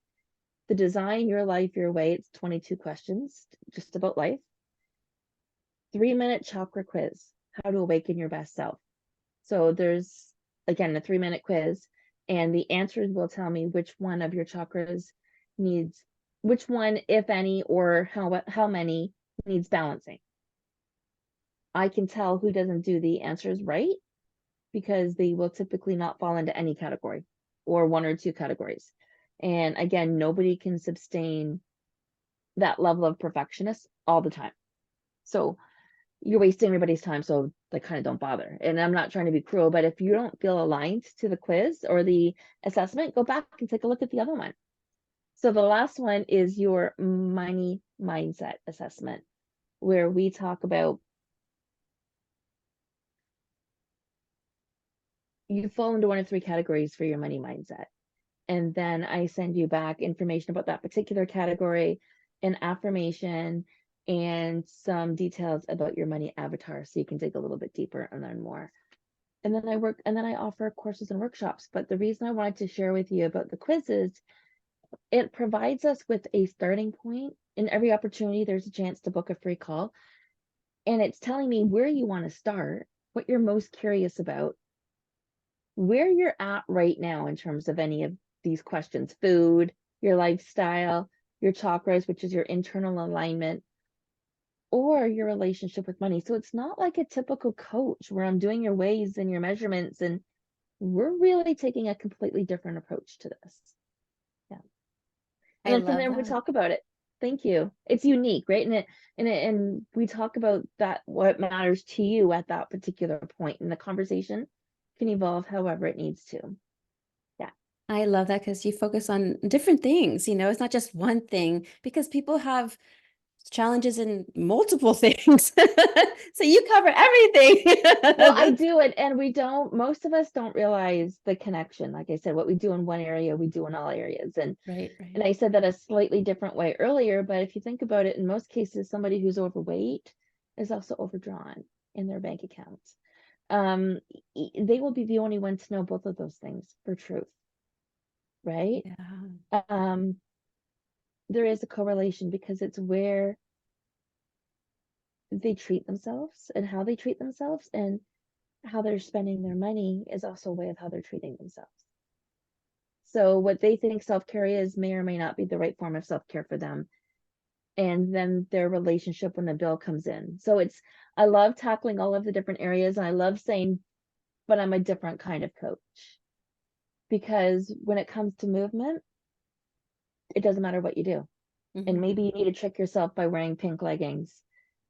The Design Your Life Your Way. It's 22 questions just about life. 3-minute chakra quiz. How to awaken your best self. So there's, again, a 3-minute quiz, and the answers will tell me which one of your chakras needs, which one, if any, or how many needs balancing. I can tell who doesn't do the answers right because they will typically not fall into any category or 1 or 2 categories. And again, nobody can sustain that level of perfectionist all the time. So you're wasting everybody's time, so they kind of don't bother. And I'm not trying to be cruel, but if you don't feel aligned to the quiz or the assessment, go back and take a look at the other one. So the last one is your money mindset assessment, where we talk about, you fall into 1 of 3 categories for your money mindset. And then I send you back information about that particular category, an affirmation, and some details about your money avatar, so you can dig a little bit deeper and learn more. And then I offer courses and workshops. But the reason I wanted to share with you about the quizzes, it provides us with a starting point. In every opportunity, there's a chance to book a free call. And it's telling me where you want to start, what you're most curious about, where you're at right now in terms of any of these questions: food, your lifestyle, your chakras, which is your internal alignment, or your relationship with money. So it's not like a typical coach where I'm doing your ways and your measurements, and we're really taking a completely different approach to this. Yeah. And I then from love there we that. talk about it. Thank you. It's unique, right? And we talk about that, what matters to you at that particular point, and the conversation can evolve however it needs to. Yeah. I love that because you focus on different things, it's not just one thing, because people have challenges in multiple things. So you cover Well, I everything. do it, and most of us don't realize the connection. Like I said, what we do in one area, we do in all areas. Right, right. And I said that a slightly different way earlier, but if you think about it, in most cases, somebody who's overweight is also overdrawn in their bank accounts. They will be the only one to know both of those things for truth, right? Yeah. There is a correlation because it's where they treat themselves and how they treat themselves, and how they're spending their money is also a way of how they're treating themselves. So what they think self-care is may or may not be the right form of self-care for them. And then their relationship when the bill comes in. So I love tackling all of the different areas. And I love saying, but I'm a different kind of coach. Because when it comes to movement, it doesn't matter what you do. And Mhm. maybe you need to trick yourself by wearing pink leggings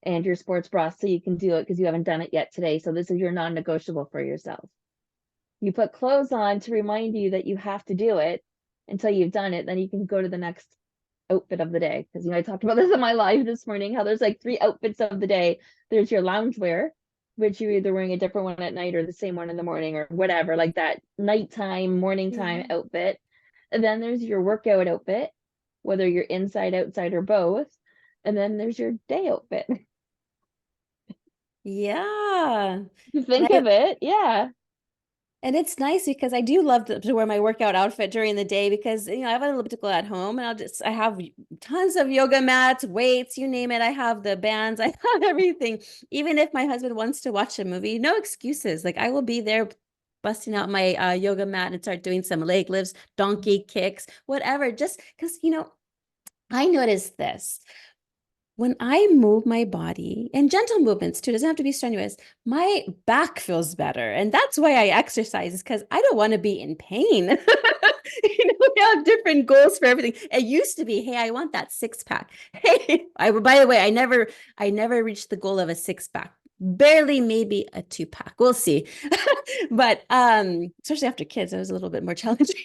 and your sports bra so you can do it because you haven't done it yet today. So this is your non-negotiable for yourself. You put clothes on to remind you that you have to do it until you've done it. Then you can go to the next outfit of the day. Because I talked about this in my live this morning, how there's like 3 outfits of the day. There's your loungewear, which you're either wearing a different one at night or the same one in the morning or whatever, like that nighttime, morning time Yeah. outfit. And then there's your workout outfit, whether you're inside, outside, or both. And then there's your day outfit. Yeah. You And think of it, yeah. it's nice because I do love to wear my workout outfit during the day because I have an elliptical at home, and I have tons of yoga mats, weights, you name it. I have the bands, I have everything. Even if my husband wants to watch a movie, no excuses. Like, I will be there busting out my yoga mat and start doing some leg lifts, donkey kicks, whatever. Just because, I noticed this. When I move my body, and gentle movements too, doesn't have to be strenuous, my back feels better. And that's why I exercise, is because I don't want to be in pain. We have different goals for everything. It used to be, hey, I want that 6-pack. Hey, by the way, I never reached the goal of a 6-pack. Barely, maybe a 2-pack. We'll see. But especially after kids, it was a little bit more challenging.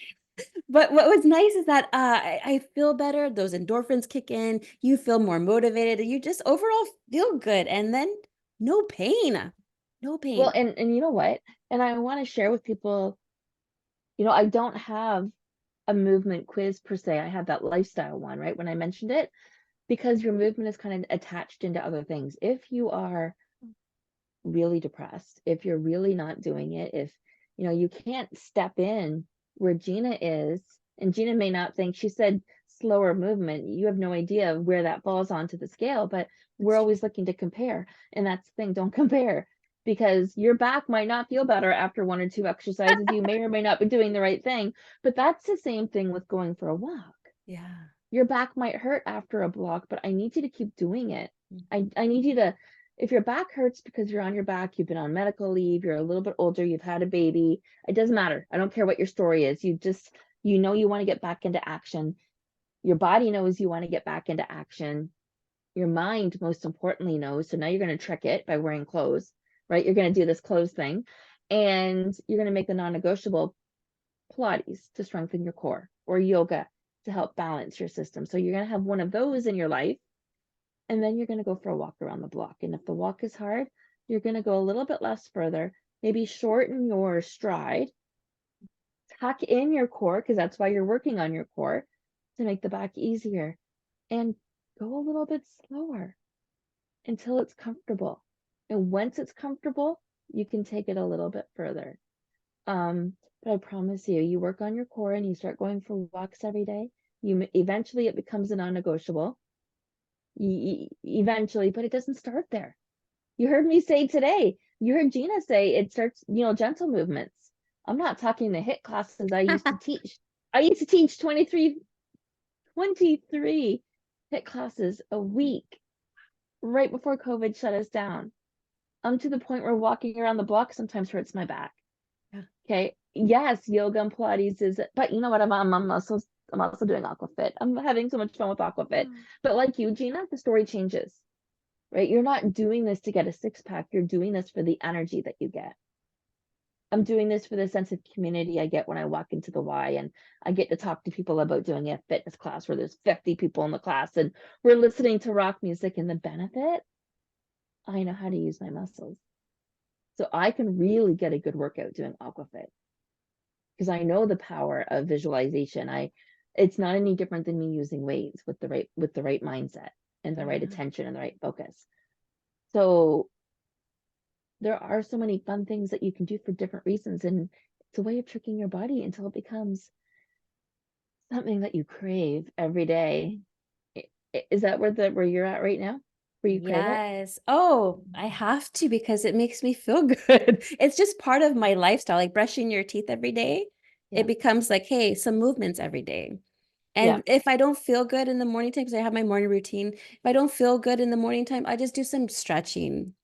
But what was nice is that I feel better. Those endorphins kick in. You feel more motivated. You just overall feel good. And then no pain. No Well, pain. and you know what? And I want to share with people, I don't have a movement quiz per se. I have that lifestyle one, right? When I mentioned it, because your movement is kind of attached into other things. If you are really depressed, if you're really not doing it, if you can't step in where Gina is, and Gina may not think, she said slower movement, you have no idea where that falls onto the scale, but we're always looking to compare. And that's the thing, don't compare, because your back might not feel better after one or two exercises. You may or may not be doing the right thing, but that's the same thing with going for a walk. Yeah. Your back might hurt after a block, but I need you to keep doing it. Mhm. I need you to, if your back hurts because you're on your back, you've been on medical leave, you're a little bit older, you've had a baby, it doesn't matter. I don't care what your story is. You know you want to get back into action. Your body knows you want to get back into action. Your mind, most importantly, knows. So now you're going to trick it by wearing clothes, right? You're going to do this clothes thing, and you're going to make the non-negotiable Pilates to strengthen your core, or yoga to help balance your system. So you're going to have one of those in your life, and then you're going to go for a walk around the block. And if the walk is hard, you're going to go a little bit less further, maybe shorten your stride, tuck in your core, because that's why you're working on your core, to make the back easier, and go a little bit slower until it's comfortable. And once it's comfortable, you can take it a little bit further. But I promise you, you work on your core and you start going for walks every day. Eventually it becomes a non-negotiable. Eventually, but it doesn't start there. You heard me say today. You heard Gina say it starts, gentle movements. I'm not talking the HIIT classes I used to teach. I used to teach 23 HIIT classes a week right before COVID shut us down. I'm to the point where walking around the block sometimes hurts my back. Yeah. Okay. Yes, yoga and Pilates is, but you know what? I'm also doing Aquafit. I'm having so much fun with Aquafit. But like you, Gina, the story changes, right? You're not doing this to get a six pack. You're doing this for the energy that you get. I'm doing this for the sense of community I get when I walk into the Y, and I get to talk to people about doing a fitness class where there's 50 people in the class and we're listening to rock music, and the benefit, I know how to use my muscles. So I can really get a good workout doing Aquafit, because I know the power of visualization. It's not any different than me using weights with the right mindset and the right Yeah. attention and the right focus. So there are so many fun things that you can do for different reasons, and it's a way of tricking your body until it becomes something that you crave every day. Is that where you're at right now? Where you crave it? Yes. Oh, I have to because it makes me feel good. It's just part of my lifestyle, like brushing your teeth every day. It Yeah. becomes like, hey, some movements every day. Yeah. And if I don't feel good in the morning time, because I have my morning routine, if I don't feel good in the morning time, I just do some stretching.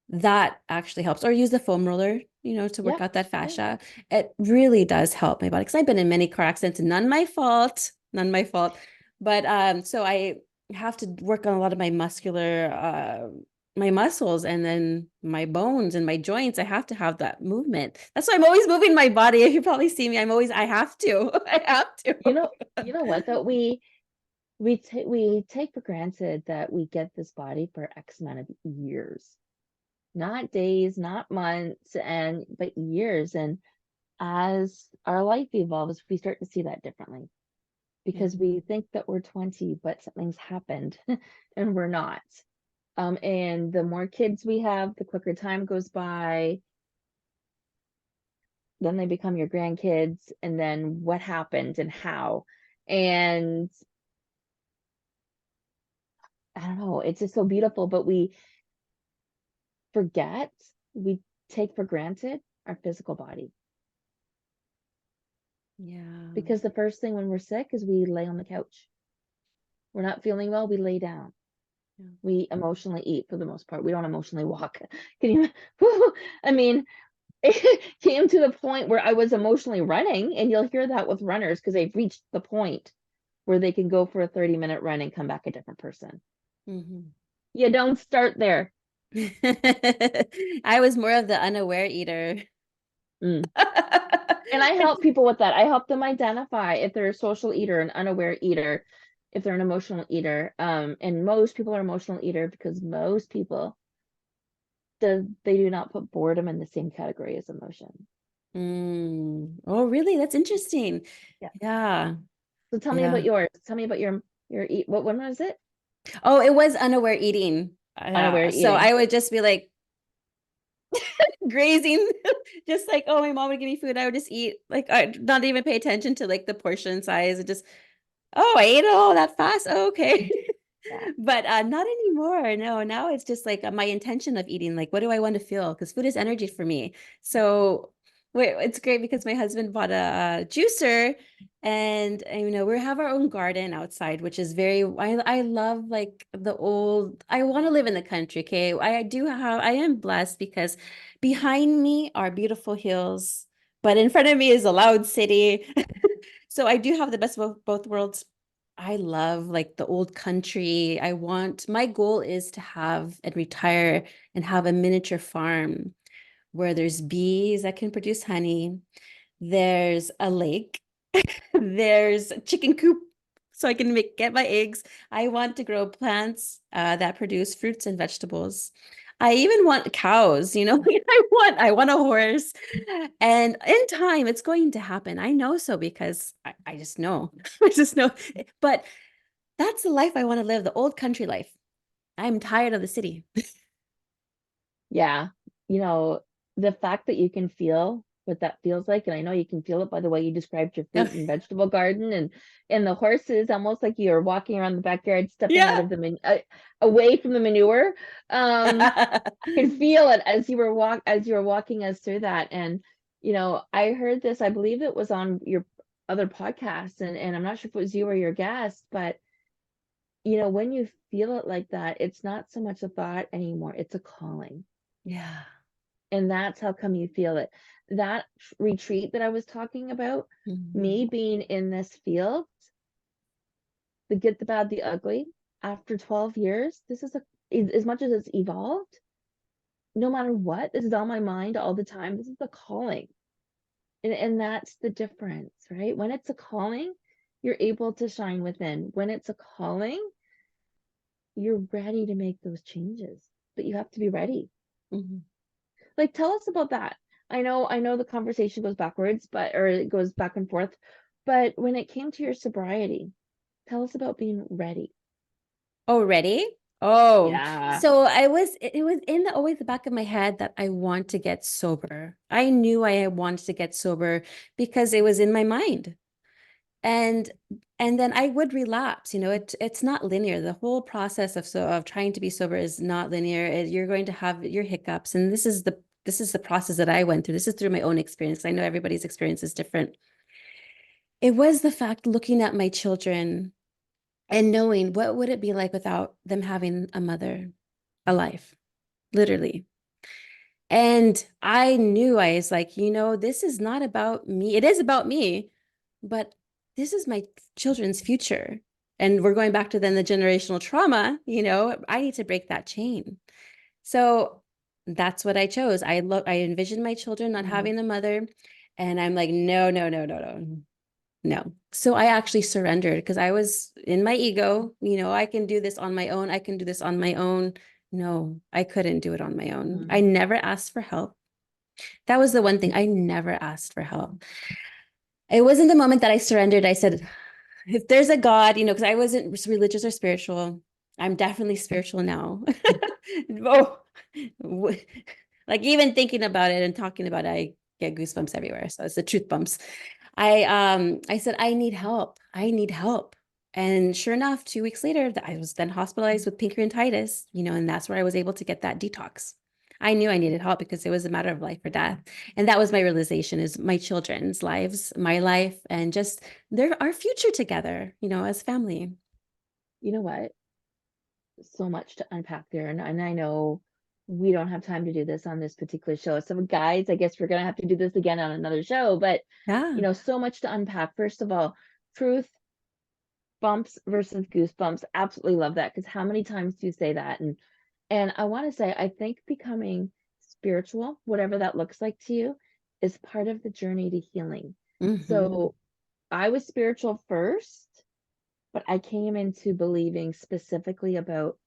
That actually helps. Or use the foam roller, to work Yeah. out that Yeah. fascia. It really does help my body because I've been in many car accidents, none my fault, none my fault. But so I have to work on a lot of my muscles and then my bones and my joints. I have to have that movement. That's why I'm always moving my body. If you probably see me, I have to. I have to. You know what though? We take for granted that we get this body for X amount of years, not days, not months, but years. And as our life evolves, we start to see that differently, Yeah. because we think that we're 20, but something's happened and we're not. And the more kids we have, the quicker time goes by. Then they become your grandkids, and then what happened and how. And I don't know, it's just so beautiful, but forget, we take for granted our physical body, Yeah. because the first thing when we're sick is we lay on the couch. We're not feeling well, we lay down. Yeah. We emotionally eat for the most part. We don't emotionally walk. Can you? Whew, I mean, it came to the point where I was emotionally running, and you'll hear that with runners because they've reached the point where they can go for a 30-minute run and come back a different person. Mhm. You don't start there. I was more of the unaware eater. Mm. And I help people with that. I help them identify if they're a social eater, an unaware eater, if they're an emotional eater. And most people are emotional eater because most people they do not put boredom in the same category as emotion. Oh, really? That's interesting. Yeah. Yeah. So tell me about Yeah. yours. Tell me about your eat. What one was it? Oh, it was unaware eating. Unaware So eating. I would just be like grazing, just like, oh, my mom would give me food. I would just eat, like, I not even pay attention to like the portion size and just, oh, I ate it all that fast. Oh, okay. Yeah. But not anymore. No, now it's just like my intention of eating. Like, what do I want to feel? Because food is energy for me. So wait, it's great because my husband bought a juicer, and you know we have our own garden outside, which is very. I love like the old. I want to live in the country. Okay, I do have. I am blessed because behind me are beautiful hills, but in front of me is a loud city. So I do have the best of both worlds. I love like the old country. My goal is to have and retire and have a miniature farm where there's bees that can produce honey. There's a lake. There's a chicken coop so I can get my eggs. I want to grow plants that produce fruits and vegetables. I even want cows, you know, I want a horse. And in time, it's going to happen. I know so because I just know. I just know. But that's the life I want to live, the old country life. I'm tired of the city. Yeah. You know, the fact that you can feel what that feels like, and I know you can feel it by the way you described your fruit and vegetable garden, and the horses, almost like you're walking around the backyard, stepping out Yeah. of the away from the manure. I can feel it as you were walking us through that. And I heard this, I believe it was on your other podcast, and I'm not sure if it was you or your guest, but when you feel it like that, it's not so much a thought anymore, it's a calling. Yeah. And that's how come you feel it. That retreat that I was talking about, me Mhm. being in this field, the good, the bad, the ugly, after 12 years, this is as much as it's evolved, no matter what, this is on my mind all the time. This is the calling. And that's the difference, right? When it's a calling, you're able to shine within. When it's a calling, you're ready to make those changes, but you have to be ready. Mhm. Like, tell us about that. I know the conversation goes backwards, or it goes back and forth, but when it came to your sobriety, tell us about being ready. Oh, ready? Oh, Yeah. so it was in always the back of my head that I want to get sober. I knew I wanted to get sober because it was in my mind. And and then I would relapse, you know, it's not linear. The whole process of trying to be sober is not linear. You're going to have your hiccups, and this is the process that I went through. This is through my own experience. I know everybody's experience is different. It was the fact looking at my children and knowing what would it be like without them having a mother, a life, literally. And I knew I was like, this is not about me. It is about me, but this is my children's future. And we're going back to then the generational trauma, I need to break that chain. So that's what I chose. I envisioned my children not Mhm. having a mother. And I'm like, no, no, no, no, no. No. So I actually surrendered because I was in my ego, I can do this on my own. I can do this on my own. No, I couldn't do it on my own. I Mhm. never asked for help. That was the one thing I never asked for help. It wasn't the moment that I surrendered. I said, if there's a God, because I wasn't religious or spiritual, I'm definitely spiritual now. Oh, like even thinking about it and talking about it, I get goosebumps everywhere. So it's the truth bumps. I said, I need help. I need help. And sure enough, 2 weeks later, I was then hospitalized with pancreatitis, and that's where I was able to get that detox. I knew I needed help because it was a matter of life or death. And that was my realization is my children's lives, my life, and just our future together, as family. You know what? So much to unpack there, and I know we don't have time to do this on this particular show. So guys, I guess we're gonna have to do this again on another show, but Yeah. so much to unpack. First of all, truth bumps versus goosebumps. Absolutely love that, because how many times do you say that? And I want to say, I think becoming spiritual, whatever that looks like to you, is part of the journey to healing. Mm-hmm. So I was spiritual first, but I came into believing specifically about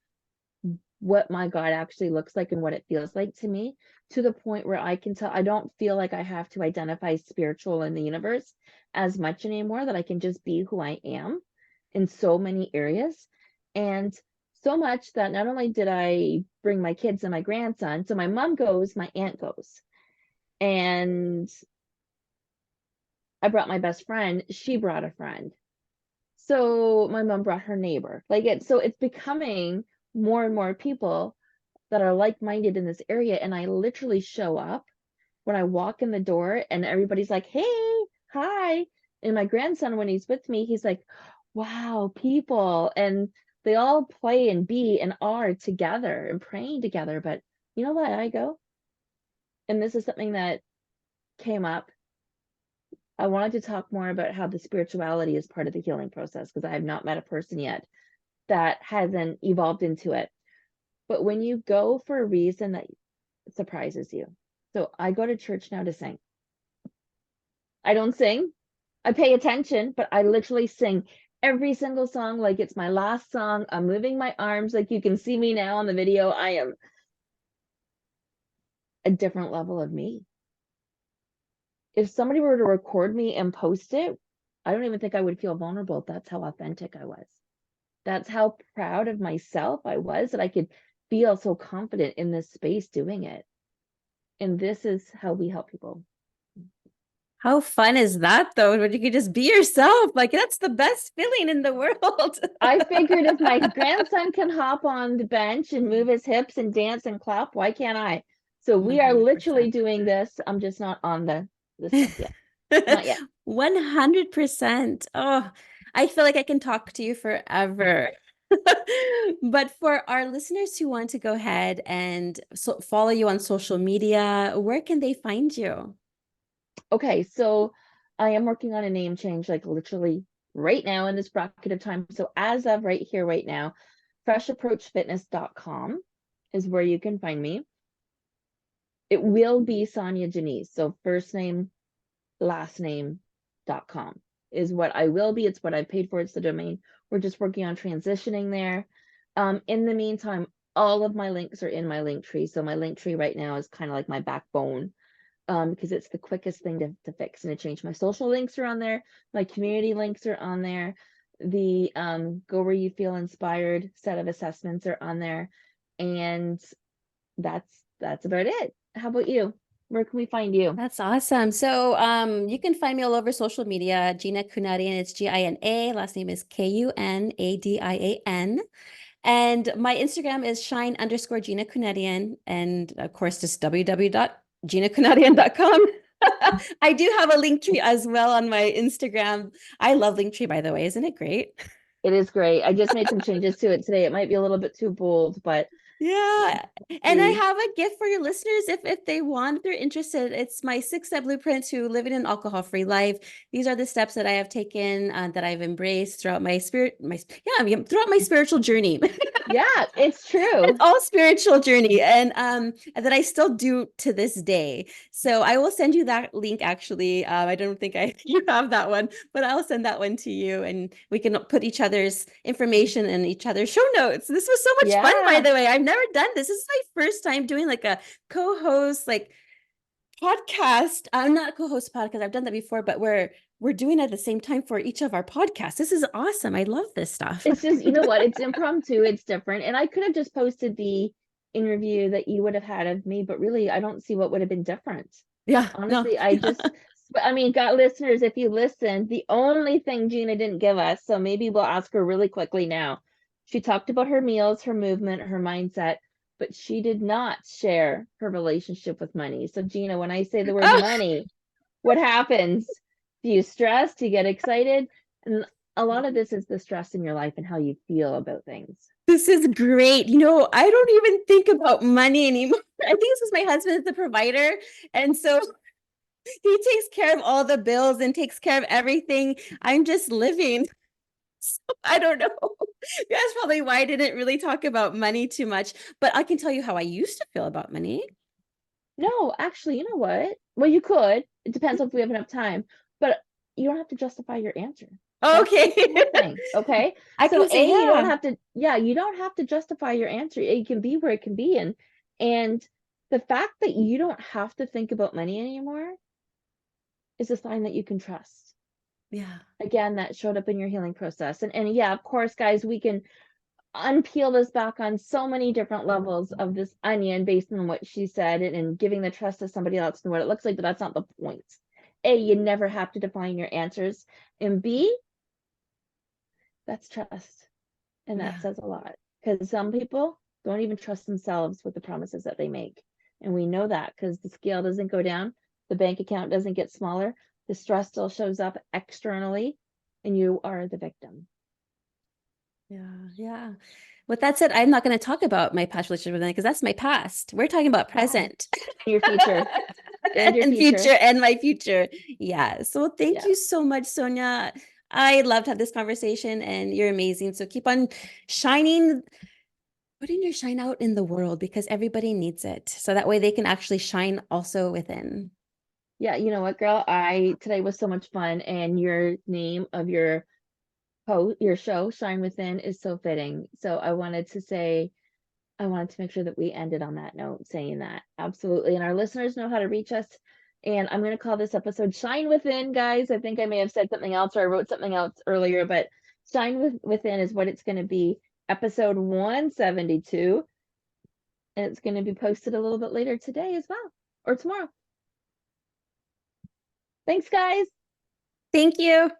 what my God actually looks like and what it feels like to me, to the point where I can tell I don't feel like I have to identify spiritual in the universe as much anymore, that I can just be who I am in so many areas. And so much that not only did I bring my kids and my grandson, so my mom goes, my aunt goes. And I brought my best friend, she brought a friend. So my mom brought her neighbor. So it's becoming more and more people that are like-minded in this area. And I literally show up when I walk in the door and everybody's like, hey, hi. And my grandson, when he's with me, he's like, wow, people. And they all play and be and are together and praying together. But you know what? I go, and this is something that came up. I wanted to talk more about how the spirituality is part of the healing process, because I have not met a person yet that hasn't evolved into it. But when you go for a reason that surprises you. So I go to church now to sing. I don't sing. I pay attention, but I literally sing every single song like it's my last song. I'm moving my arms like you can see me now on the video. I am a different level of me. If somebody were to record me and post it, I don't even think I would feel vulnerable. That's how authentic I was. That's how proud of myself I was, that I could feel so confident in this space doing it. And this is how we help people. How fun is that though? When you can just be yourself. Like that's the best feeling in the world. I figured if my grandson can hop on the bench and move his hips and dance and clap, why can't I? So we are literally 100%. doing this. I'm just not on the stuff yet. Not yet. 100%. Oh, I feel like I can talk to you forever. But for our listeners who want to go ahead and follow you on social media, where can they find you? Okay, so I am working on a name change, like literally right now in this bracket of time. So as of right here, right now, freshapproachfitness.com is where you can find me. It will be Sonya Janisse. So first name, last name.com is what I will be. It's what I paid for. It's the domain. We're just working on transitioning there. In the meantime, all of my links are in my link tree. So my link tree right now is kind of like my backbone, because it's the quickest thing to fix and to change. My social links are on there. My community links are on there. The Go Where You Feel Inspired set of assessments are on there. And that's about it. How about you? Where can we find you? That's awesome. So you can find me all over social media, Gina Kunadian. It's Gina, last name is Kunadian. And my Instagram is shine_Gina Kunadian. And of course, just www.ginakunadian.com. I do have a link tree as well on my Instagram. I love Linktree, by the way. Isn't it great? It is great. I just made some changes to it today. It might be a little bit too bold, but Yeah. And I see. have a gift for your listeners if they want, if they're interested. It's my 6-step blueprint to living an alcohol-free life. These are the steps that I have taken, that I've embraced throughout throughout my spiritual journey. Yeah, it's It's true. all spiritual journey, and that I still do to this day. So I will send you that link actually. I don't think you have that one, but I'll send that one to you, and we can put each other's information in each other's show notes. This was so much fun, by Yeah. the way. I've never done this. This is my first time doing like a co-host like podcast. I'm not a co-host podcast. I've done that before, but we're doing it at the same time for each of our podcasts. This is awesome. I love this stuff. It's just, you know what? It's impromptu. It's different. And I could have just posted the interview that you would have had of me, but really, I don't see what would have been different. Yeah, no. Honestly, I mean, got listeners, if you listen, the only thing Gina didn't give us, so maybe we'll ask her really quickly now. She talked about her meals, her movement, her mindset, but she did not share her relationship with money. So, Gina, when I say the word Oh, money, what happens? Do you stress? Do you get excited? And a lot of this is the stress in your life and how you feel about things. this is great. I don't even think about money anymore. I think it's because my husband is the provider. And so he takes care of all the bills and takes care of everything. I'm just living. So I don't know. That's probably why I didn't really talk about money too much. But I can tell you how I used to feel about money. No, actually, you know what? Well, you could. It depends if we have enough time, but you don't have to justify your answer. That's Okay. the cool thing. Okay. I So can say, you don't yeah. have to, yeah, you don't have to justify your answer. It can be where it can be. And the fact that you don't have to think about money anymore is a sign that you can trust. Yeah. Again, that showed up in your healing process. And yeah, of course, guys, we can unpeel this back on so many different levels of this onion based on what she said and giving the trust to somebody else and what it looks like, but that's not the point. A, you never have to define your answers. And B, that's trust. And that Yeah. says a lot because some people don't even trust themselves with the promises that they make. And we know that because the scale doesn't go down, the bank account doesn't get smaller, the stress still shows up externally, and you are the victim. Yeah. Yeah. With that said, I'm not going to talk about my past relationship with them because that's my past. We're talking about Yeah. present Your future and your and future. future and my future. Yeah. So thank Yeah. you so much, Sonia. I loved to have this conversation and you're amazing. So keep on shining, putting your shine out in the world because everybody needs it. So that way they can actually shine also within. Yeah, you know what, girl? I today was so much fun, and your name of your show, Shine Within, is so fitting. So I wanted to make sure that we ended on that note, saying that absolutely. And our listeners know how to reach us. And I'm going to call this episode Shine Within, guys. I think I may have said something else or I wrote something else earlier, but Within is what it's going to be. Episode 172. And it's going to be posted a little bit later today as well, or tomorrow. Thanks, guys. Thank you.